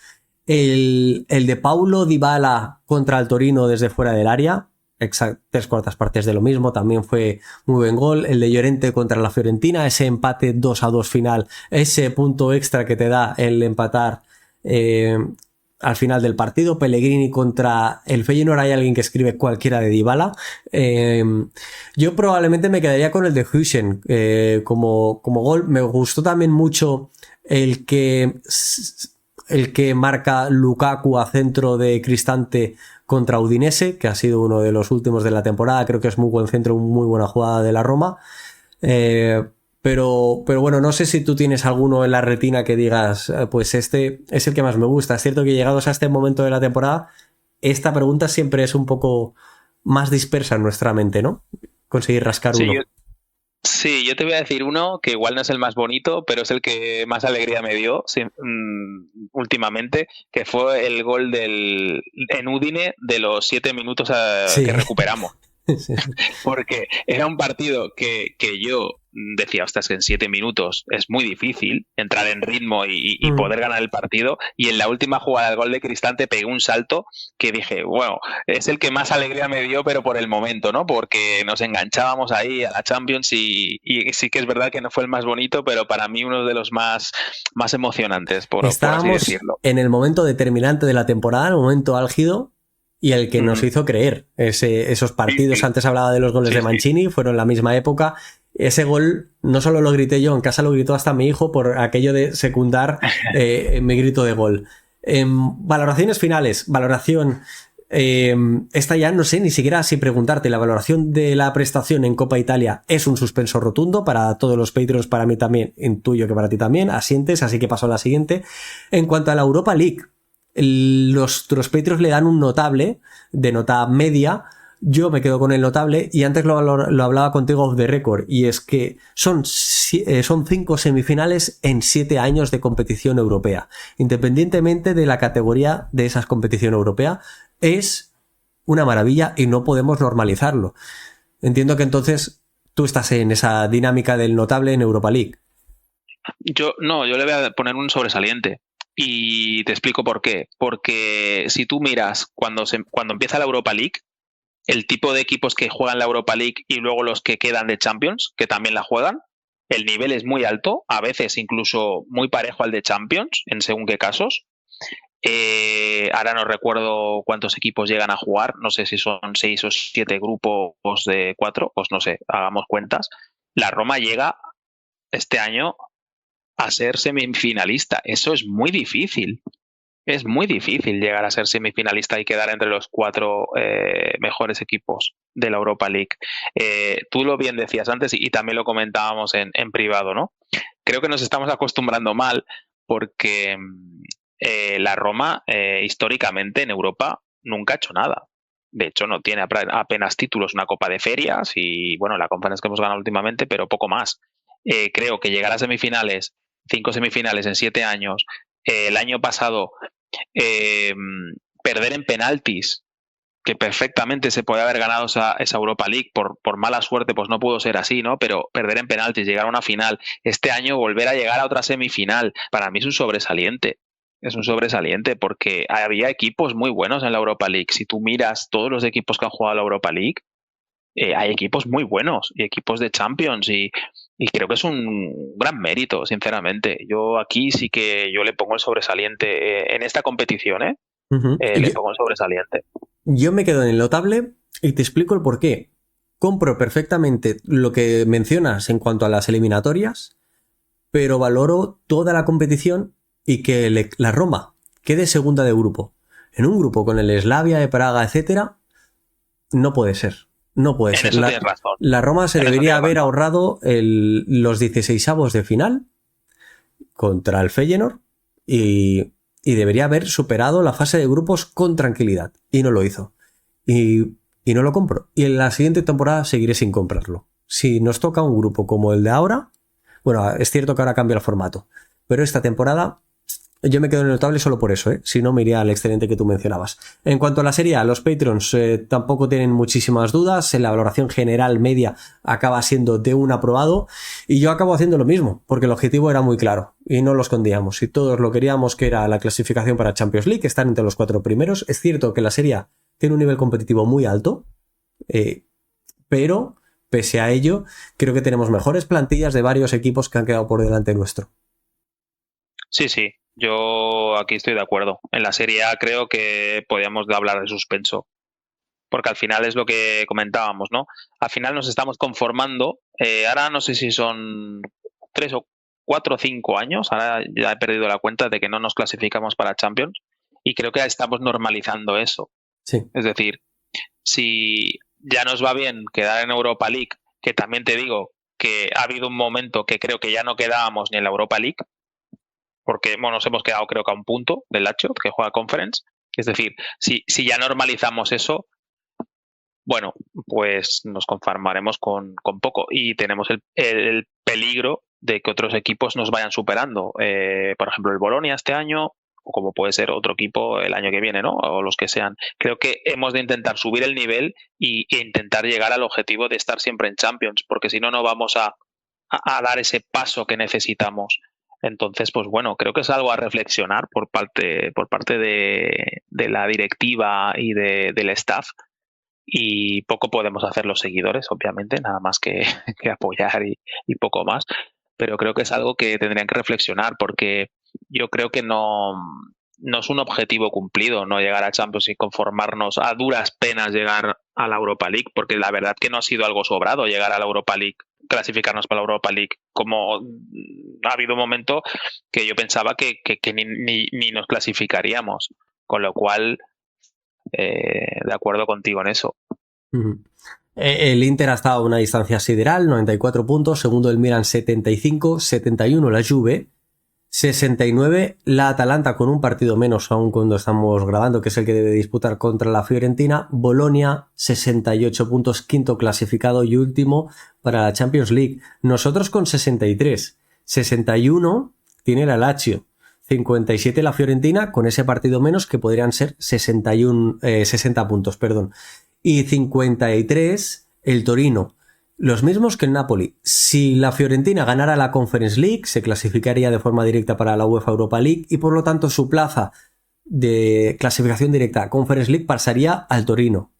El de Paulo Dybala contra el Torino desde fuera del área. Exacto, 3/4 partes de lo mismo. También fue muy buen gol. El de Llorente contra la Fiorentina. Ese empate 2-2 final. Ese punto extra que te da el empatar al final del partido. Pellegrini contra el Feyenoord. Hay alguien que escribe cualquiera de Dybala. Yo probablemente me quedaría con el de Huijsen como gol. Me gustó también mucho el que marca Lukaku a centro de Cristante contra Udinese, que ha sido uno de los últimos de la temporada. Creo que es muy buen centro, muy buena jugada de la Roma. Pero bueno, no sé si tú tienes alguno en la retina que digas, pues este es el que más me gusta. Es cierto que llegados a este momento de la temporada, esta pregunta siempre es un poco más dispersa en nuestra mente, ¿no? Conseguir rascar uno. Sí, yo te voy a decir uno que igual no es el más bonito, pero es el que más alegría me dio últimamente, que fue el gol en Udine de los 7 minutos que recuperamos. Sí. Porque era un partido que yo decía, ostras, que en 7 minutos es muy difícil entrar en ritmo y poder ganar el partido, y en la última jugada del gol de Cristante pegué un salto que dije, bueno, es el que más alegría me dio, pero por el momento, ¿no? Porque nos enganchábamos ahí a la Champions y sí que es verdad que no fue el más bonito, pero para mí uno de los más emocionantes, por así decirlo. En el momento determinante de la temporada, el momento álgido, y el que nos hizo creer esos partidos. Antes hablaba de los goles de Mancini, fueron la misma época. Ese gol no solo lo grité yo, en casa lo gritó hasta mi hijo por aquello de secundar mi grito de gol. Valoraciones finales. Valoración. Esta ya no sé ni siquiera si preguntarte. La valoración de la prestación en Copa Italia es un suspenso rotundo para todos los Patreons, para mí también, intuyo que para ti también. Asientes, así que paso a la siguiente. En cuanto a la Europa League, los Patriots le dan un notable de nota media. Yo me quedo con el notable, y antes lo hablaba contigo off the record, y es que son 5 semifinales en 7 años de competición europea. Independientemente de la categoría de esa competición europea, es una maravilla y no podemos normalizarlo. Entiendo que entonces tú estás en esa dinámica del notable en Europa League. Yo le voy a poner un sobresaliente. Y te explico por qué. Porque si tú miras cuando empieza la Europa League, el tipo de equipos que juegan la Europa League y luego los que quedan de Champions, que también la juegan, el nivel es muy alto, a veces incluso muy parejo al de Champions, en según qué casos. Ahora no recuerdo cuántos equipos llegan a jugar, no sé si son 6 o 7 grupos de 4, pues no sé, hagamos cuentas. La Roma llega este año a ser semifinalista. Eso es muy difícil. Es muy difícil llegar a ser semifinalista y quedar entre los 4 mejores equipos de la Europa League. Tú lo bien decías antes y también lo comentábamos en privado, ¿no? Creo que nos estamos acostumbrando mal porque la Roma históricamente en Europa nunca ha hecho nada. De hecho, no tiene apenas títulos, una Copa de Ferias y, bueno, la Conference que hemos ganado últimamente, pero poco más. Creo que llegar a semifinales, 5 semifinales en 7 años, el año pasado perder en penaltis, que perfectamente se puede haber ganado esa Europa League, por mala suerte pues no pudo ser así, ¿no? Pero perder en penaltis, llegar a una final, este año volver a llegar a otra semifinal, para mí es un sobresaliente. Es un sobresaliente porque había equipos muy buenos en la Europa League. Si tú miras todos los equipos que han jugado la Europa League, hay equipos muy buenos y equipos de Champions y creo que es un gran mérito, sinceramente. Yo aquí sí que yo le pongo el sobresaliente en esta competición, le pongo el sobresaliente. Yo me quedo en el notable y te explico el porqué. Compro perfectamente lo que mencionas en cuanto a las eliminatorias, pero valoro toda la competición y que la Roma quede segunda de grupo. En un grupo con el Slavia de Praga, etcétera, no puede ser. No puede ser. La Roma se debería haber ahorrado los 16avos de final contra el Feyenoord y debería haber superado la fase de grupos con tranquilidad. Y no lo hizo. Y no lo compro. Y en la siguiente temporada seguiré sin comprarlo. Si nos toca un grupo como el de ahora, bueno, es cierto que ahora cambia el formato, pero esta temporada yo me quedo en el notable solo por eso, ¿eh? Si no, me iría al excelente que tú mencionabas. En cuanto a la serie A, los Patrons tampoco tienen muchísimas dudas. En la valoración general media acaba siendo de un aprobado. Y yo acabo haciendo lo mismo, porque el objetivo era muy claro y no lo escondíamos. Y todos lo queríamos, que era la clasificación para Champions League, estar entre los 4 primeros. Es cierto que la serie A tiene un nivel competitivo muy alto, pero pese a ello, creo que tenemos mejores plantillas de varios equipos que han quedado por delante nuestro. Sí, yo aquí estoy de acuerdo. En la Serie A creo que podíamos hablar de suspenso, porque al final es lo que comentábamos, ¿no? Al final nos estamos conformando, ahora no sé si son 3 o 4 o 5 años, ahora ya he perdido la cuenta de que no nos clasificamos para Champions, y creo que estamos normalizando eso. Sí. Es decir, si ya nos va bien quedar en Europa League, que también te digo que ha habido un momento que creo que ya no quedábamos ni en la Europa League, porque bueno, nos hemos quedado creo que a un punto del Lazio, que juega Conference. Es decir, si ya normalizamos eso, bueno, pues nos conformaremos con poco y tenemos el peligro de que otros equipos nos vayan superando. Por ejemplo, el Bolonia este año, o como puede ser otro equipo el año que viene, ¿no? O los que sean. Creo que hemos de intentar subir el nivel e intentar llegar al objetivo de estar siempre en Champions, porque si no, no vamos a dar ese paso que necesitamos. Entonces, pues bueno, creo que es algo a reflexionar por parte de la directiva y del staff, y poco podemos hacer los seguidores, obviamente, nada más que apoyar y poco más, pero creo que es algo que tendrían que reflexionar, porque yo creo que no es un objetivo cumplido no llegar a Champions y conformarnos a duras penas llegar a la Europa League, porque la verdad que no ha sido algo sobrado llegar a la Europa League, clasificarnos para la Europa League, como ha habido un momento que yo pensaba que ni nos clasificaríamos, con lo cual de acuerdo contigo en eso. El Inter ha estado a una distancia sideral, 94 puntos, segundo el Milan 75, 71 la Juve, 69 la Atalanta con un partido menos aún cuando estamos grabando, que es el que debe disputar contra la Fiorentina, Bolonia 68 puntos, quinto clasificado y último para la Champions League. Nosotros con 63, 61 tiene la Lazio, 57 la Fiorentina con ese partido menos que podrían ser 60 puntos, perdón. Y 53 el Torino, los mismos que el Napoli. Si la Fiorentina ganara la Conference League, se clasificaría de forma directa para la UEFA Europa League y por lo tanto su plaza de clasificación directa a Conference League pasaría al Torino.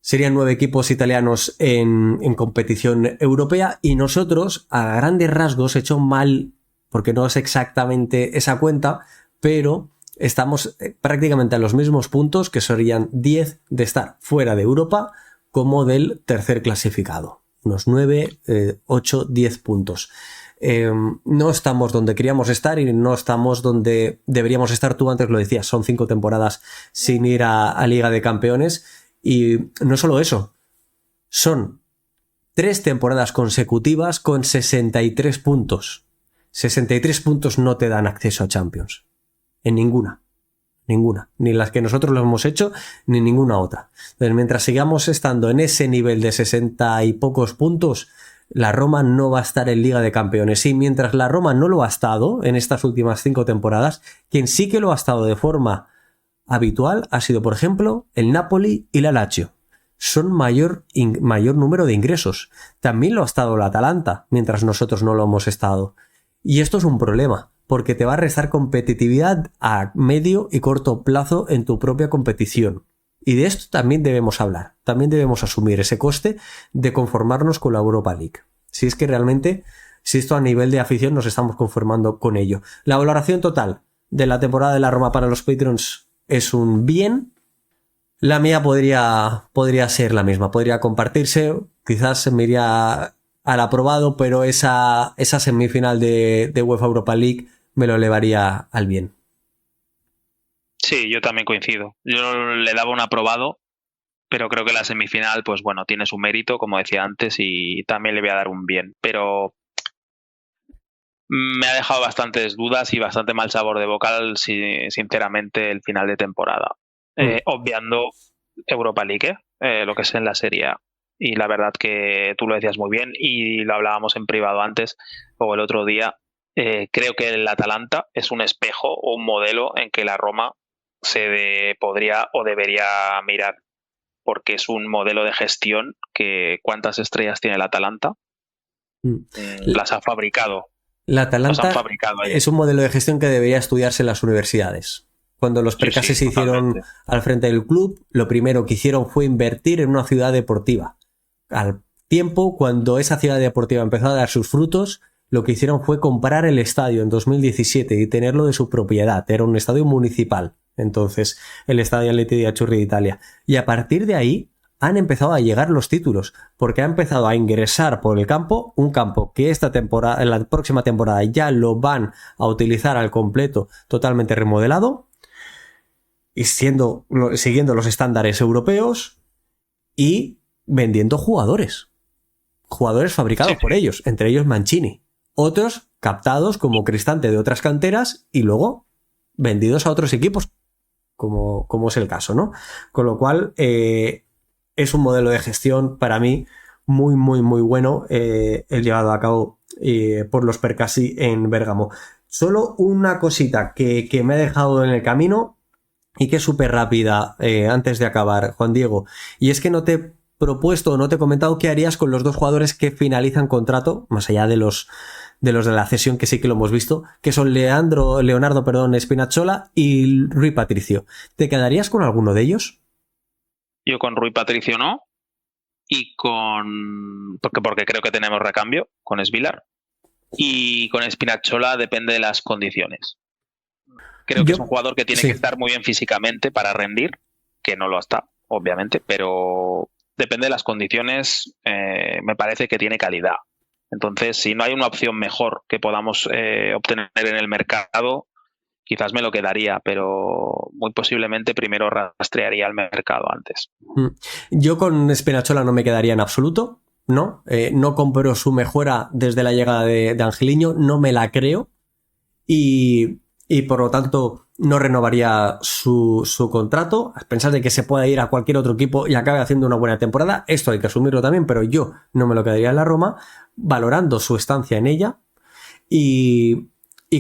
Serían 9 equipos italianos en competición europea y nosotros, a grandes rasgos, hecho mal, porque no es exactamente esa cuenta, pero estamos prácticamente a los mismos puntos, que serían 10 de estar fuera de Europa como del tercer clasificado. Unos 9, 8, 10 puntos. No estamos donde queríamos estar y no estamos donde deberíamos estar. Tú antes lo decías, son 5 temporadas sin ir a Liga de Campeones. Y no solo eso, son 3 temporadas consecutivas con 63 puntos. 63 puntos no te dan acceso a Champions. En ninguna. Ni las que nosotros lo hemos hecho, ni ninguna otra. Entonces, mientras sigamos estando en ese nivel de 60 y pocos puntos, la Roma no va a estar en Liga de Campeones. Y mientras la Roma no lo ha estado en estas últimas 5 temporadas, quien sí que lo ha estado de forma habitual ha sido, por ejemplo, el Napoli y la Lazio. Son mayor número de ingresos. También lo ha estado la Atalanta, mientras nosotros no lo hemos estado. Y esto es un problema, porque te va a restar competitividad a medio y corto plazo en tu propia competición. Y de esto también debemos hablar. También debemos asumir ese coste de conformarnos con la Europa League. Si es que realmente, si esto a nivel de afición nos estamos conformando con ello. La valoración total de la temporada de la Roma para los Patrons es un bien. La mía podría ser la misma, podría compartirse. Quizás se me iría al aprobado, pero esa semifinal de UEFA Europa League me lo elevaría al bien. Sí, yo también coincido. Yo le daba un aprobado, pero creo que la semifinal, pues bueno, tiene su mérito, como decía antes, y también le voy a dar un bien. Pero me ha dejado bastantes dudas y bastante mal sabor de boca, sinceramente, el final de temporada. Obviando Europa League, lo que es en la Serie A. Y la verdad que tú lo decías muy bien y lo hablábamos en privado antes o el otro día. Creo que el Atalanta es un espejo o un modelo en que la Roma podría o debería mirar, porque es un modelo de gestión que ¿cuántas estrellas tiene el Atalanta? Las ha fabricado. La Atalanta es un modelo de gestión que debería estudiarse en las universidades. Cuando los percases se hicieron al frente del club, lo primero que hicieron fue invertir en una ciudad deportiva. Al tiempo, cuando esa ciudad deportiva empezó a dar sus frutos, lo que hicieron fue comprar el estadio en 2017 y tenerlo de su propiedad. Era un estadio municipal, entonces, el Estadio Atleti di Aciurri de Italia. Y a partir de ahí han empezado a llegar los títulos, porque ha empezado a ingresar por el campo, un campo que esta temporada, en la próxima temporada ya lo van a utilizar al completo, totalmente remodelado, y siguiendo los estándares europeos y vendiendo jugadores fabricados por ellos, entre ellos Mancini, otros captados como Cristante de otras canteras y luego vendidos a otros equipos, como es el caso, ¿no? Con lo cual es un modelo de gestión para mí muy, muy, muy bueno, el llevado a cabo por los Percasi en Bérgamo. Solo una cosita que me ha dejado en el camino y que es súper rápida antes de acabar, Juan Diego, y es que no te he propuesto o no te he comentado qué harías con los dos jugadores que finalizan contrato, más allá de los de la cesión, que sí que lo hemos visto, que son Leonardo Spinazzola y Rui Patricio. ¿Te quedarías con alguno de ellos? Yo con Rui Patricio no, y porque creo que tenemos recambio con Svilar, y con Spinazzola depende de las condiciones. Creo que es un jugador que tiene que estar muy bien físicamente para rendir, que no lo está, obviamente, pero depende de las condiciones, me parece que tiene calidad. Entonces, si no hay una opción mejor que podamos obtener en el mercado, quizás me lo quedaría, pero muy posiblemente primero rastrearía el mercado antes. Yo con Spinazzola no me quedaría en absoluto, ¿no? No compro su mejora desde la llegada de Angeliño, no me la creo, y por lo tanto no renovaría su contrato, a pensar de que se pueda ir a cualquier otro equipo y acabe haciendo una buena temporada. Esto hay que asumirlo también, pero yo no me lo quedaría en la Roma, valorando su estancia en ella, y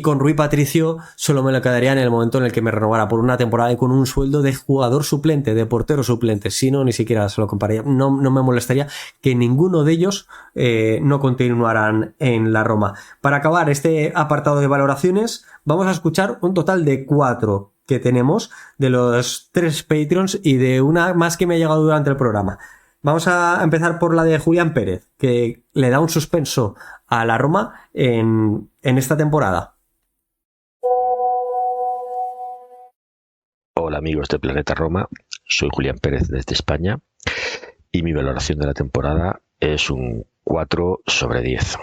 con Rui Patricio solo me lo quedaría en el momento en el que me renovara por una temporada y con un sueldo de jugador suplente, de portero suplente. Si no, ni siquiera se lo compararía. No me molestaría que ninguno de ellos no continuaran en la Roma. Para acabar este apartado de valoraciones, vamos a escuchar un total de 4 que tenemos de los 3 Patreons y de una más que me ha llegado durante el programa. Vamos a empezar por la de Julián Pérez, que le da un suspenso a la Roma en esta temporada. Hola amigos de Planeta Roma, soy Julián Pérez desde España y mi valoración de la temporada es un 4/10.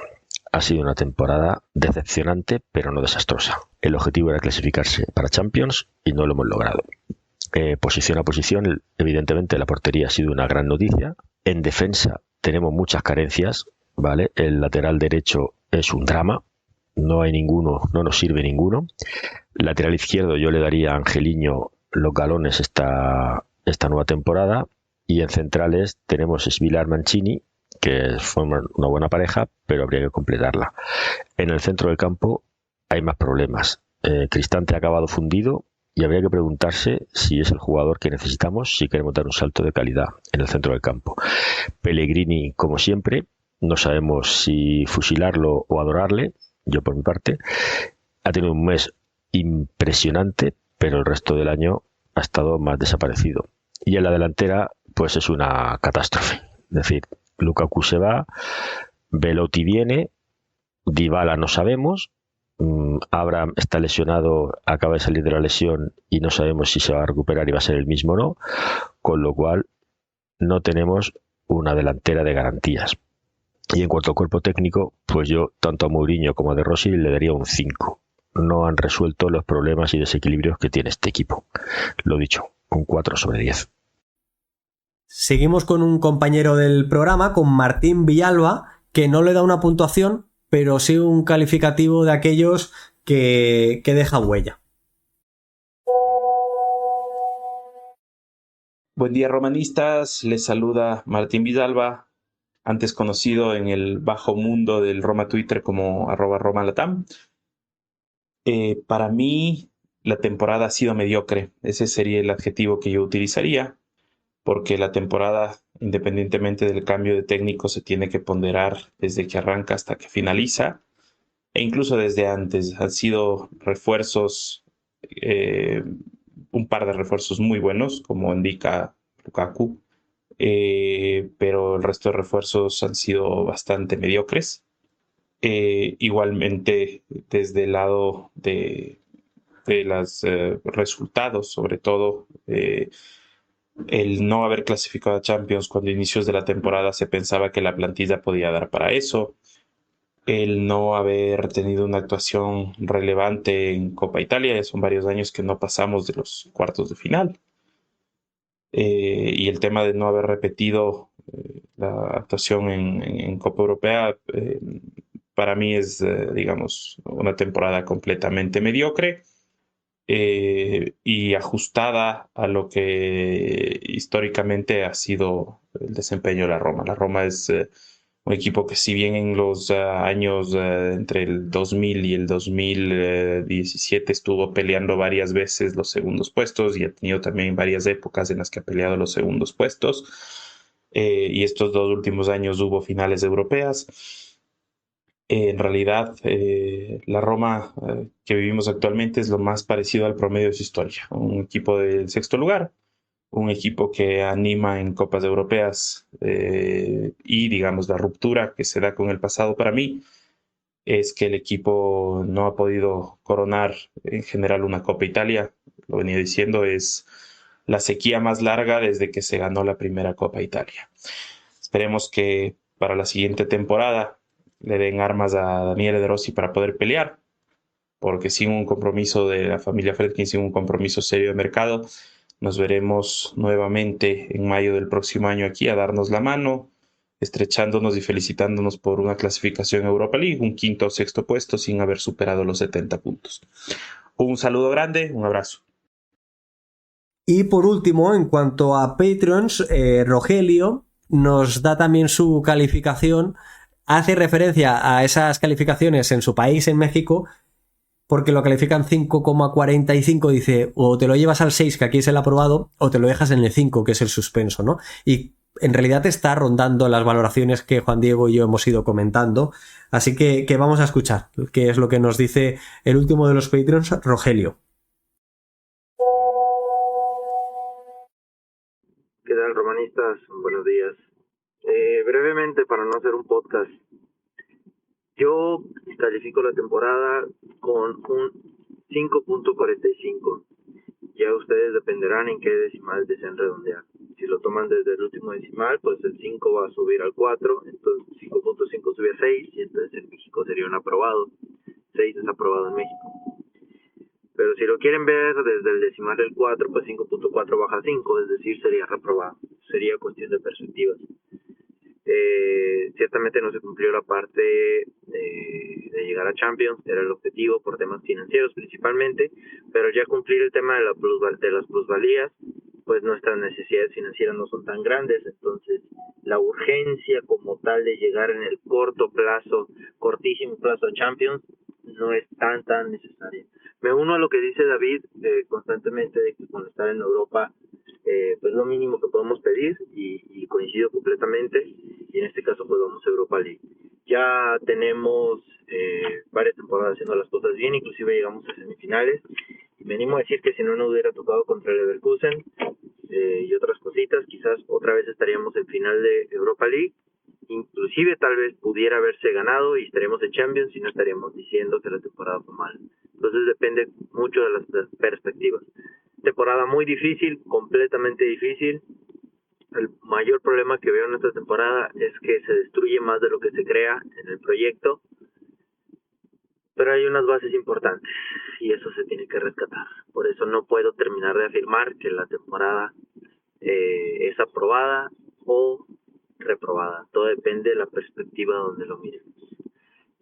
Ha sido una temporada decepcionante pero no desastrosa. El objetivo era clasificarse para Champions y no lo hemos logrado. Posición a posición, evidentemente la portería ha sido una gran noticia. En defensa tenemos muchas carencias, ¿vale? El lateral derecho es un drama, no hay ninguno, no nos sirve ninguno. Lateral izquierdo yo le daría a Angeliño los galones esta nueva temporada, y en centrales tenemos Svilar Mancini, que forman una buena pareja, pero habría que completarla. En el centro del campo hay más problemas. Cristante ha acabado fundido y habría que preguntarse si es el jugador que necesitamos si queremos dar un salto de calidad en el centro del campo. Pellegrini, como siempre, no sabemos si fusilarlo o adorarle. Yo por mi parte, ha tenido un mes impresionante, pero el resto del año ha estado más desaparecido. Y en la delantera, pues es una catástrofe. Es decir, Lukaku se va, Belotti viene, Dybala no sabemos, Abraham está lesionado, acaba de salir de la lesión y no sabemos si se va a recuperar y va a ser el mismo o no, con lo cual no tenemos una delantera de garantías. Y en cuanto al cuerpo técnico, pues yo tanto a Mourinho como a De Rossi le daría un 5. No han resuelto los problemas y desequilibrios que tiene este equipo. Lo dicho, un 4/10. Seguimos con un compañero del programa, con Martín Villalba, que no le da una puntuación, pero sí un calificativo de aquellos que deja huella. Buen día, romanistas. Les saluda Martín Vidalba, antes conocido en el bajo mundo del Roma Twitter como @RomaLatam. Para mí, la temporada ha sido mediocre. Ese sería el adjetivo que yo utilizaría, porque la temporada, independientemente del cambio de técnico, se tiene que ponderar desde que arranca hasta que finaliza, e incluso desde antes. Han sido refuerzos, un par de refuerzos muy buenos, como indica Lukaku, pero el resto de refuerzos han sido bastante mediocres. Igualmente, desde el lado de los resultados, sobre todo el no haber clasificado a Champions cuando a inicios de la temporada se pensaba que la plantilla podía dar para eso, el no haber tenido una actuación relevante en Copa Italia, ya son varios años que no pasamos de los cuartos de final, y el tema de no haber repetido la actuación en Copa Europea, para mí es, digamos, una temporada completamente mediocre y ajustada a lo que históricamente ha sido el desempeño de la Roma. La Roma es un equipo que, si bien en los años entre el 2000 y el 2017 estuvo peleando varias veces los segundos puestos, y ha tenido también varias épocas en las que ha peleado los segundos puestos, y estos 2 últimos años hubo finales europeas. En realidad, la Roma que vivimos actualmente es lo más parecido al promedio de su historia. Un equipo del sexto lugar, un equipo que anima en copas europeas, y, digamos, la ruptura que se da con el pasado para mí es que el equipo no ha podido coronar en general una Copa Italia. Lo venía diciendo, es la sequía más larga desde que se ganó la primera Copa Italia. Esperemos que para la siguiente temporada le den armas a Daniele De Rossi para poder pelear, porque sin un compromiso de la familia Friedkin, sin un compromiso serio de mercado, nos veremos nuevamente en mayo del próximo año aquí a darnos la mano, estrechándonos y felicitándonos por una clasificación a Europa League, un quinto o sexto puesto sin haber superado los 70 puntos. Un saludo grande, un abrazo. Y por último, en cuanto a Patreons, Rogelio nos da también su calificación. Hace referencia a esas calificaciones en su país, en México, porque lo califican 5,45. Dice, o te lo llevas al 6, que aquí es el aprobado, o te lo dejas en el 5, que es el suspenso, ¿no? Y en realidad está rondando las valoraciones que Juan Diego y yo hemos ido comentando. Así que vamos a escuchar qué es lo que nos dice el último de los Patreons, Rogelio. ¿Qué tal, romanistas? Buenos días. Brevemente, para no hacer un podcast, yo califico la temporada con un 5.45. Ya ustedes dependerán en qué decimal deseen redondear. Si lo toman desde el último decimal, pues el 5 va a subir al 4, entonces 5.5 sube a 6, y entonces en México sería un aprobado. 6 es aprobado en México. Pero si lo quieren ver desde el decimal del 4, pues 5.4 baja a 5, es decir, sería reprobado. Sería cuestión de perspectivas. Ciertamente no se cumplió la parte de llegar a Champions, era el objetivo por temas financieros principalmente, pero ya cumplir el tema de las plusvalías, pues nuestras necesidades financieras no son tan grandes, entonces la urgencia como tal de llegar en el cortísimo plazo a Champions, no es tan necesaria. Me uno a lo que dice David constantemente, de que cuando estar en Europa, pues lo mínimo que podemos pedir, y coincido completamente, y en este caso pues vamos a Europa League. Ya tenemos varias temporadas haciendo las cosas bien, inclusive llegamos a semifinales, y me animo a decir que si no nos hubiera tocado contra el Leverkusen y otras cositas, quizás otra vez estaríamos en final de Europa League, inclusive tal vez pudiera haberse ganado y estaríamos en Champions, y no estaríamos diciendo que la temporada fue mala. Entonces depende mucho de las perspectivas. Temporada muy difícil, completamente difícil. El mayor problema que veo en esta temporada es que se destruye más de lo que se crea en el proyecto, pero hay unas bases importantes y eso se tiene que rescatar. Por eso no puedo terminar de afirmar que la temporada es aprobada o reprobada. Todo depende de la perspectiva donde lo miremos.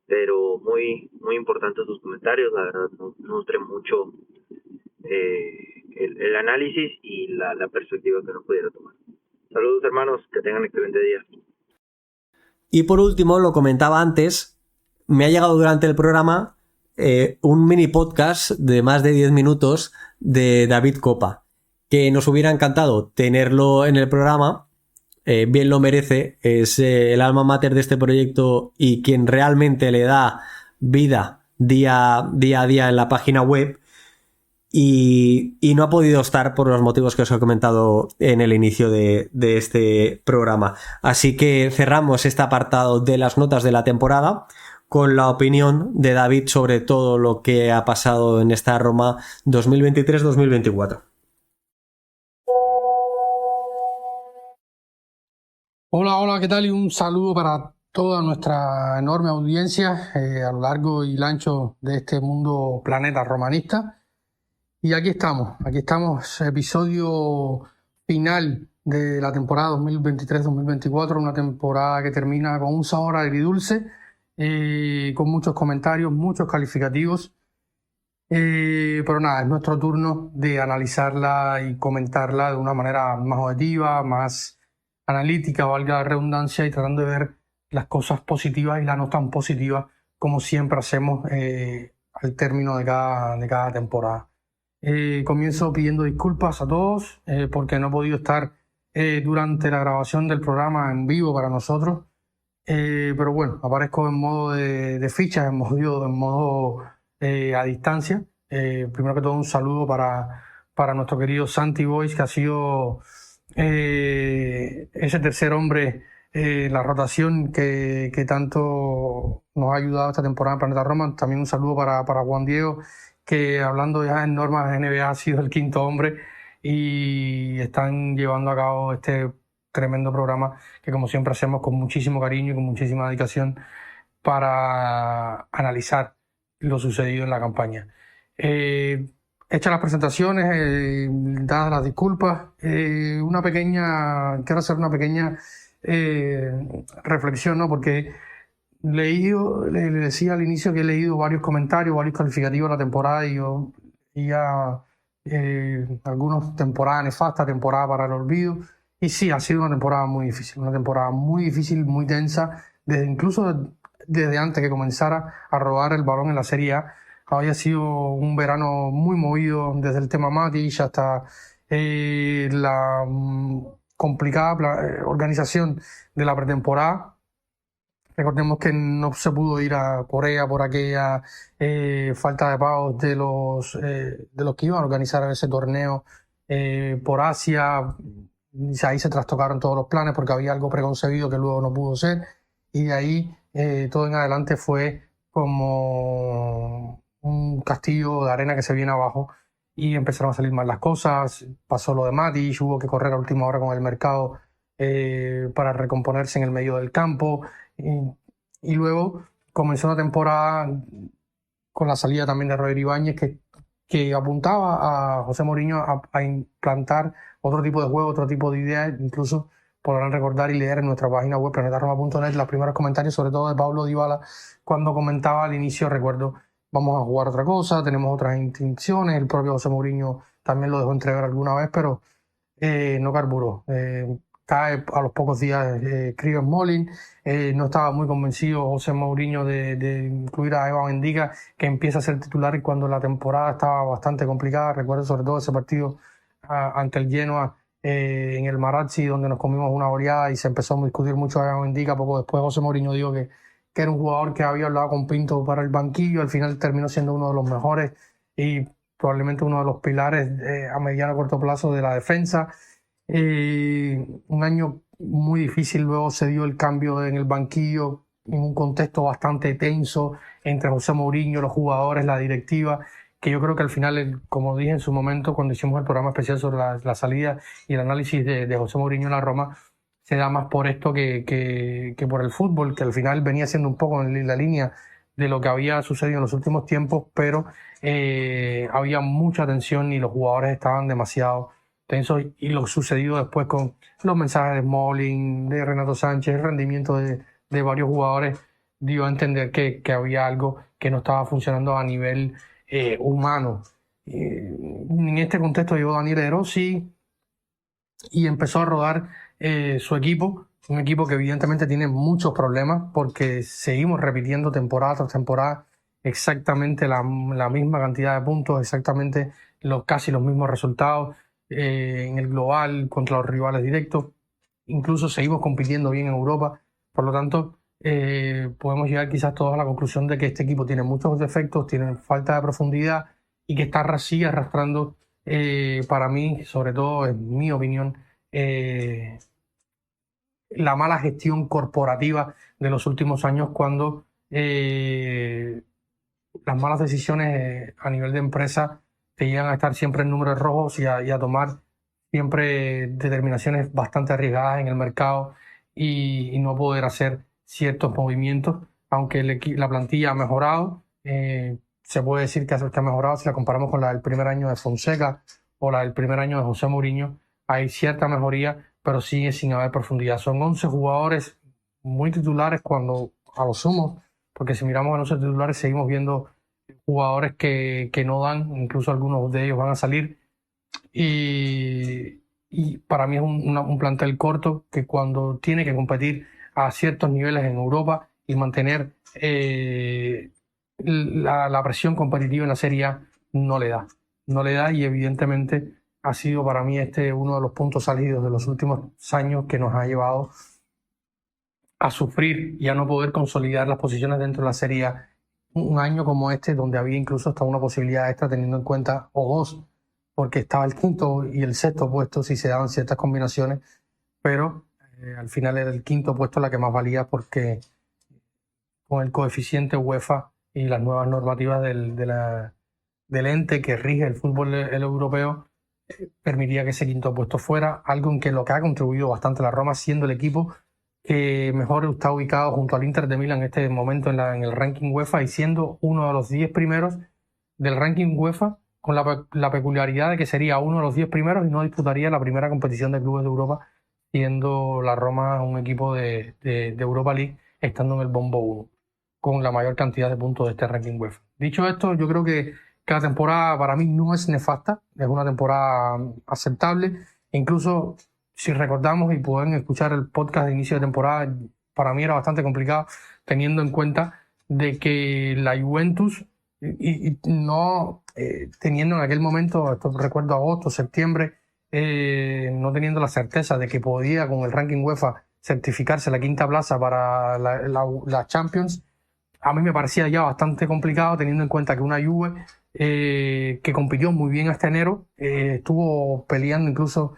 pero muy muy importantes sus comentarios, la verdad nutre mucho el análisis y la perspectiva que uno pudiera tomar. Saludos hermanos, que tengan excelente día. Y por último, lo comentaba antes, me ha llegado durante el programa un mini podcast de más de 10 minutos de David Copa, que nos hubiera encantado tenerlo en el programa. Bien lo merece, es el alma mater de este proyecto y quien realmente le da vida día a día en la página web, y no ha podido estar por los motivos que os he comentado en el inicio de este programa. Así que cerramos este apartado de las notas de la temporada con la opinión de David sobre todo lo que ha pasado en esta Roma 2023-2024. Hola, ¿qué tal? Y un saludo para toda nuestra enorme audiencia a lo largo y ancho de este mundo planeta romanista. Y aquí estamos, episodio final de la temporada 2023-2024, una temporada que termina con un sabor agridulce, con muchos comentarios, muchos calificativos. Pero nada, es nuestro turno de analizarla y comentarla de una manera más objetiva, más analítica, valga la redundancia, y tratando de ver las cosas positivas y las no tan positivas, como siempre hacemos al término de cada temporada. Comienzo pidiendo disculpas a todos porque no he podido estar durante la grabación del programa en vivo para nosotros, pero bueno, aparezco en modo de fichas, en modo a distancia. Primero que todo, un saludo para nuestro querido Santi Boys, que ha sido ese tercer hombre, la rotación que tanto nos ha ayudado esta temporada en Planeta Roma. También un saludo para Juan Diego, que hablando ya en normas de NBA ha sido el quinto hombre, y están llevando a cabo este tremendo programa que, como siempre, hacemos con muchísimo cariño y con muchísima dedicación para analizar lo sucedido en la campaña. Hechas las presentaciones, dadas las disculpas, quiero hacer una pequeña reflexión, ¿no? Porque le decía al inicio que he leído varios comentarios, varios calificativos de la temporada, y yo ya algunos temporada nefasta, temporada para el olvido. Y sí, ha sido una temporada muy difícil, muy densa, incluso desde antes que comenzara a robar el balón en la Serie A. Había sido un verano muy movido, desde el tema Matic hasta la complicada organización de la pretemporada. Recordemos que no se pudo ir a Corea por aquella falta de pagos de los que iban a organizar ese torneo por Asia. Ahí se trastocaron todos los planes porque había algo preconcebido que luego no pudo ser, y de ahí todo en adelante fue como un castillo de arena que se viene abajo, y empezaron a salir mal las cosas. Pasó lo de Matic, hubo que correr a última hora con el mercado para recomponerse en el medio del campo. Y luego comenzó una temporada con la salida también de Roger Ibáñez, que apuntaba a José Mourinho a implantar otro tipo de juego, otro tipo de ideas. Incluso podrán recordar y leer en nuestra página web planetarroma.net los primeros comentarios, sobre todo de Pablo Dybala, cuando comentaba al inicio, recuerdo, vamos a jugar otra cosa, tenemos otras intenciones. El propio José Mourinho también lo dejó entrever alguna vez, pero no carburó. Cae a los pocos días Kriven Smalling. No estaba muy convencido José Mourinho de incluir a Evan Mendiga, que empieza a ser titular cuando la temporada estaba bastante complicada. Recuerdo sobre todo ese partido ante el Genoa en el Marazzi, donde nos comimos una goleada y se empezó a discutir mucho a Evan Mendiga. Poco después José Mourinho dijo que era un jugador que había hablado con Pinto para el banquillo. Al final terminó siendo uno de los mejores y probablemente uno de los pilares a mediano y corto plazo de la defensa. Un año muy difícil. Luego se dio el cambio en el banquillo, en un contexto bastante tenso entre José Mourinho, los jugadores, la directiva, que yo creo que al final, como dije en su momento cuando hicimos el programa especial sobre la salida y el análisis de José Mourinho en la Roma, se da más por esto que por el fútbol, que al final venía siendo un poco en la línea de lo que había sucedido en los últimos tiempos, pero había mucha tensión y los jugadores estaban demasiado tensos, y lo sucedido después con los mensajes de Smalling, de Renato Sánchez, el rendimiento de varios jugadores dio a entender que había algo que no estaba funcionando a nivel humano. En este contexto llegó Daniele De Rossi y empezó a rodar su equipo, un equipo que evidentemente tiene muchos problemas porque seguimos repitiendo temporada tras temporada exactamente la misma cantidad de puntos, exactamente casi los mismos resultados en el global contra los rivales directos. Incluso seguimos compitiendo bien en Europa, por lo tanto podemos llegar quizás todos a la conclusión de que este equipo tiene muchos defectos, tiene falta de profundidad y que sigue arrastrando, para mí, sobre todo en mi opinión, la mala gestión corporativa de los últimos años, cuando las malas decisiones a nivel de empresa te llegan a estar siempre en números rojos y a tomar siempre determinaciones bastante arriesgadas en el mercado y no poder hacer ciertos movimientos, aunque la plantilla ha mejorado. Se puede decir que ha mejorado si la comparamos con la del primer año de Fonseca o la del primer año de José Mourinho. Hay cierta mejoría, pero sigue sin haber profundidad. Son 11 jugadores muy titulares cuando a lo sumo, porque si miramos a los 11 titulares seguimos viendo jugadores que no dan, incluso algunos de ellos van a salir. Y para mí es un plantel corto que cuando tiene que competir a ciertos niveles en Europa y mantener la presión competitiva en la Serie A no le da y evidentemente ha sido para mí uno de los puntos álgidos de los últimos años que nos ha llevado a sufrir y a no poder consolidar las posiciones dentro de la Serie A. Un año como donde había incluso hasta una posibilidad extra teniendo en cuenta, o dos, porque estaba el quinto y el sexto puesto si se daban ciertas combinaciones, pero al final era el quinto puesto la que más valía, porque con el coeficiente UEFA y las nuevas normativas del ente que rige el fútbol europeo, permitía que ese quinto puesto fuera, algo en que lo que ha contribuido bastante la Roma, siendo el equipo que mejor está ubicado junto al Inter de Milán en este momento en el ranking UEFA y siendo uno de los 10 primeros del ranking UEFA, con la peculiaridad de que sería uno de los 10 primeros y no disputaría la primera competición de clubes de Europa, siendo la Roma un equipo de Europa League, estando en el bombo 1, con la mayor cantidad de puntos de este ranking UEFA. Dicho esto, yo creo que la temporada para mí no es nefasta, es una temporada aceptable. Incluso si recordamos y pueden escuchar el podcast de inicio de temporada, para mí era bastante complicado, teniendo en cuenta de que la Juventus, y no teniendo en aquel momento, esto recuerdo agosto, septiembre, no teniendo la certeza de que podía con el ranking UEFA certificarse la quinta plaza para la Champions, a mí me parecía ya bastante complicado, teniendo en cuenta que una Juve que compitió muy bien hasta enero, estuvo peleando incluso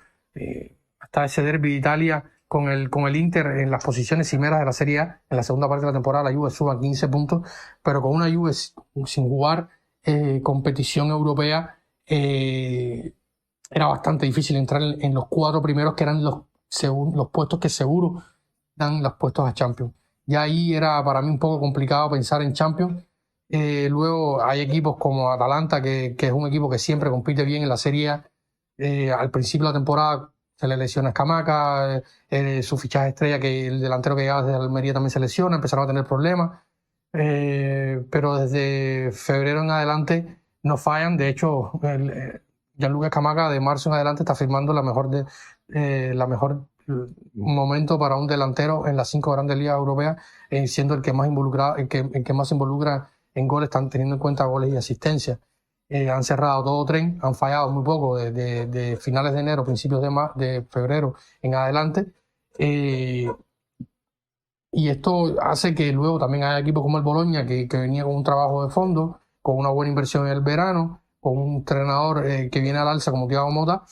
hasta ese derbi de Italia con el Inter en las posiciones cimeras de la Serie A. En la segunda parte de la temporada la Juve suba 15 puntos, pero con una Juve sin jugar competición europea era bastante difícil entrar en los 4 primeros, que eran los puestos que seguro dan los puestos a Champions. Ya ahí era para mí un poco complicado pensar en Champions. Luego hay equipos como Atalanta, que es un equipo que siempre compite bien en la Serie A. Al principio de la temporada se le lesiona Scamacca, su fichaje estrella, que el delantero que llegaba desde Almería también se lesiona, empezaron a tener problemas. Pero desde febrero en adelante no fallan. De hecho, Gianluca Scamacca de marzo en adelante está firmando la mejor momento para un delantero en las 5 grandes ligas europeas, siendo el que más involucra en goles, están teniendo en cuenta goles y asistencias. Han cerrado todo tren, han fallado muy poco de finales de enero, principios de febrero en adelante. Y esto hace que luego también haya equipos como el Bologna, que venía con un trabajo de fondo, con una buena inversión en el verano, con un entrenador que viene al alza como Thiago Motta,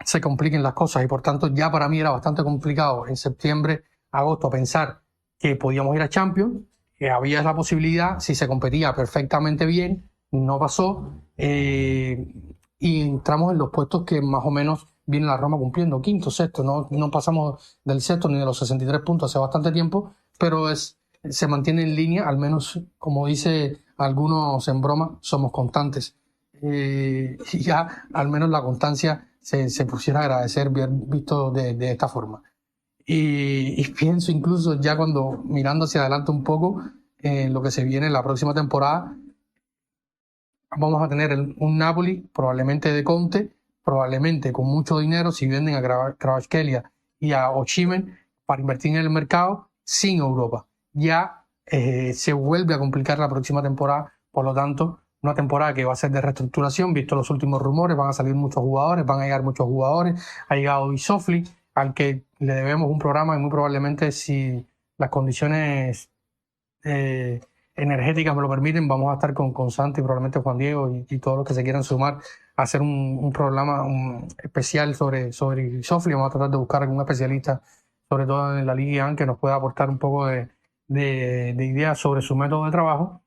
se compliquen las cosas. Y por tanto ya para mí era bastante complicado en septiembre, agosto, pensar que podíamos ir a Champions, que había la posibilidad, si se competía perfectamente bien. No pasó, y entramos en los puestos que más o menos viene la Roma cumpliendo, quinto, sexto. No pasamos del sexto ni de los 63 puntos hace bastante tiempo, pero se mantiene en línea, al menos, como dice algunos en broma, somos constantes. Y ya al menos la constancia se pusiera a agradecer, bien visto de esta forma. y pienso incluso ya cuando mirando hacia adelante un poco en lo que se viene la próxima temporada, vamos a tener un Napoli probablemente de Conte, probablemente con mucho dinero si venden a Kvaratskhelia y a Osimhen para invertir en el mercado sin Europa. Ya se vuelve a complicar la próxima temporada, por lo tanto una temporada que va a ser de reestructuración, visto los últimos rumores, van a salir muchos jugadores, van a llegar muchos jugadores, ha llegado Isofli, al que le debemos un programa y muy probablemente si las condiciones energéticas me lo permiten, vamos a estar con Santi y probablemente Juan Diego y todos los que se quieran sumar a hacer un programa especial sobre Isofli. Vamos a tratar de buscar algún especialista, sobre todo en la Liga, que nos pueda aportar un poco de ideas sobre su método de trabajo.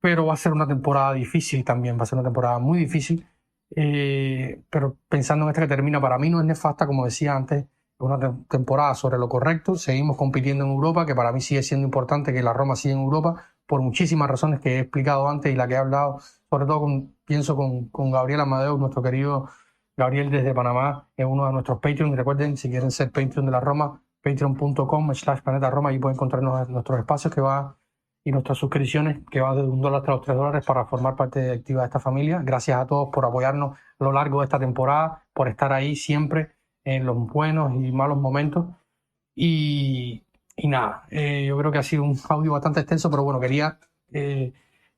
Pero va a ser una temporada difícil también, va a ser una temporada muy difícil, pero pensando en esta que termina, para mí no es nefasta, como decía antes, es una temporada sobre lo correcto, seguimos compitiendo en Europa, que para mí sigue siendo importante que la Roma siga en Europa, por muchísimas razones que he explicado antes y la que he hablado, sobre todo pienso con Gabriel Amadeus, nuestro querido Gabriel desde Panamá, es uno de nuestros Patreon. Recuerden, si quieren ser Patreon de la Roma, patreon.com/planetaroma, ahí pueden encontrar nuestros espacios y nuestras suscripciones que van desde $1 hasta los $3 para formar parte activa de esta familia. Gracias a todos por apoyarnos a lo largo de esta temporada, por estar ahí siempre en los buenos y malos momentos. Y nada, yo creo que ha sido un audio bastante extenso, pero bueno, quería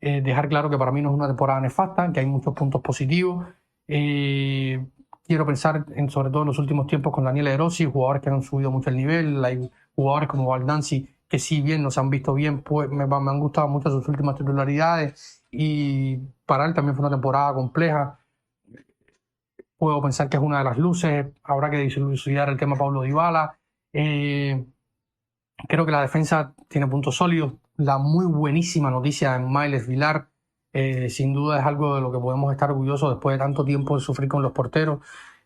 dejar claro que para mí no es una temporada nefasta, que hay muchos puntos positivos. Quiero pensar sobre todo en los últimos tiempos con Daniele De Rossi, jugadores que han subido mucho el nivel, hay jugadores como Baldanzi que si bien nos han visto bien, pues me han gustado mucho sus últimas titularidades, y para él también fue una temporada compleja. Puedo pensar que es una de las luces, habrá que dilucidar el tema Paulo Dybala. Creo que la defensa tiene puntos sólidos. La muy buenísima noticia en Miles Vilar, sin duda es algo de lo que podemos estar orgullosos después de tanto tiempo de sufrir con los porteros,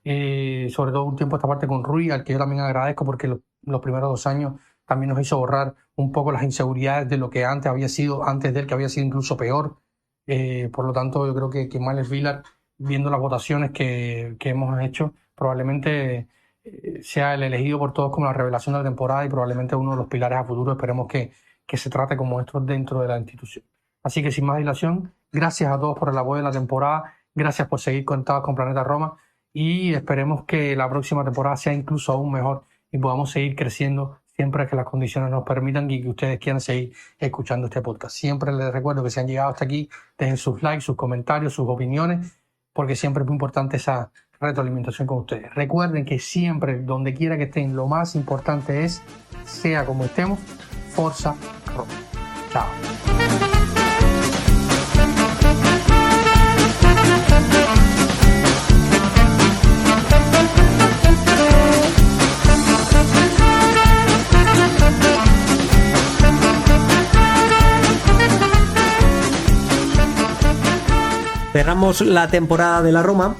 sobre todo un tiempo esta parte con Rui, al que yo también agradezco porque los primeros 2 años también nos hizo borrar un poco las inseguridades de lo que antes había sido, antes de él, que había sido incluso peor. Por lo tanto, yo creo que Miles Vilar, viendo las votaciones que hemos hecho, probablemente sea el elegido por todos como la revelación de la temporada y probablemente uno de los pilares a futuro. Esperemos que se trate como esto dentro de la institución. Así que sin más dilación, gracias a todos por el apoyo de la temporada, gracias por seguir conectados con Planeta Roma y esperemos que la próxima temporada sea incluso aún mejor y podamos seguir creciendo siempre que las condiciones nos permitan y que ustedes quieran seguir escuchando este podcast. Siempre les recuerdo que si han llegado hasta aquí, dejen sus likes, sus comentarios, sus opiniones, porque siempre es muy importante esa retroalimentación con ustedes. Recuerden que siempre, donde quiera que estén, lo más importante es, sea como estemos, Forza Roma. Chao. Cerramos la temporada de la Roma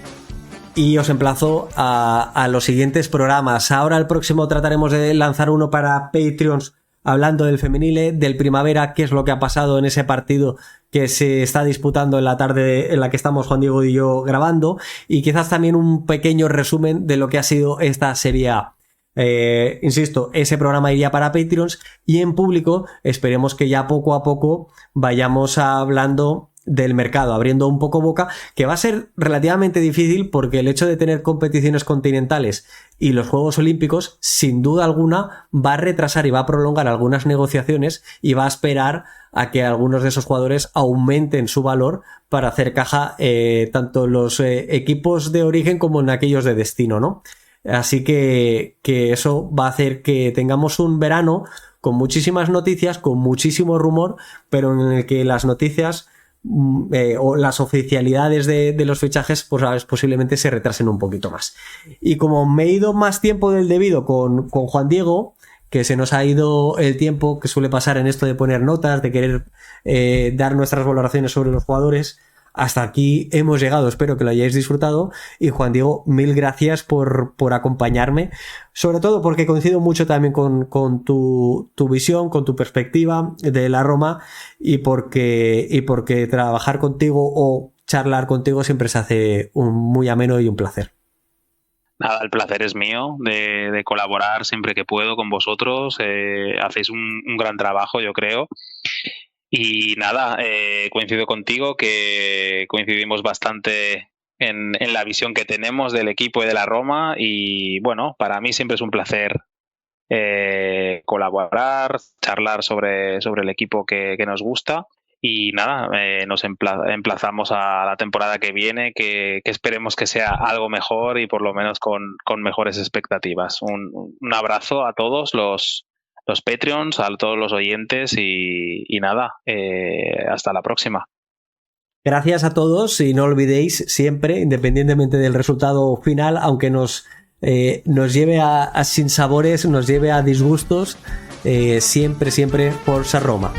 y os emplazo a los siguientes programas. Ahora el próximo trataremos de lanzar uno para Patreons hablando del femenile, del Primavera, qué es lo que ha pasado en ese partido que se está disputando en la tarde en la que estamos Juan Diego y yo grabando, y quizás también un pequeño resumen de lo que ha sido esta Serie A. Insisto, ese programa iría para Patreons y en público esperemos que ya poco a poco vayamos hablando del mercado, abriendo un poco boca, que va a ser relativamente difícil porque el hecho de tener competiciones continentales y los Juegos Olímpicos sin duda alguna va a retrasar y va a prolongar algunas negociaciones y va a esperar a que algunos de esos jugadores aumenten su valor para hacer caja tanto en los equipos de origen como en aquellos de destino, ¿no? Así que eso va a hacer que tengamos un verano con muchísimas noticias, con muchísimo rumor, pero en el que las noticias o las oficialidades de los fichajes pues posiblemente se retrasen un poquito más. Y como me he ido más tiempo del debido con Juan Diego, que se nos ha ido el tiempo que suele pasar en esto de poner notas, de querer dar nuestras valoraciones sobre los jugadores, hasta aquí hemos llegado. Espero que lo hayáis disfrutado y Juan Diego, mil gracias por acompañarme, sobre todo porque coincido mucho también con tu visión, con tu perspectiva de la Roma y porque trabajar contigo o charlar contigo siempre se hace muy ameno y un placer. Nada, el placer es mío de colaborar siempre que puedo con vosotros. Hacéis un gran trabajo, yo creo. Y nada, coincido contigo que coincidimos bastante en la visión que tenemos del equipo y de la Roma. Y bueno, para mí siempre es un placer colaborar, charlar sobre el equipo que nos gusta. Y nada, nos emplazamos a la temporada que viene, que esperemos que sea algo mejor y por lo menos con mejores expectativas. Un abrazo a todos los Patreons, a todos los oyentes y nada, hasta la próxima. Gracias a todos y no olvidéis siempre, independientemente del resultado final, aunque nos lleve a sinsabores, nos lleve a disgustos, siempre Forza Roma.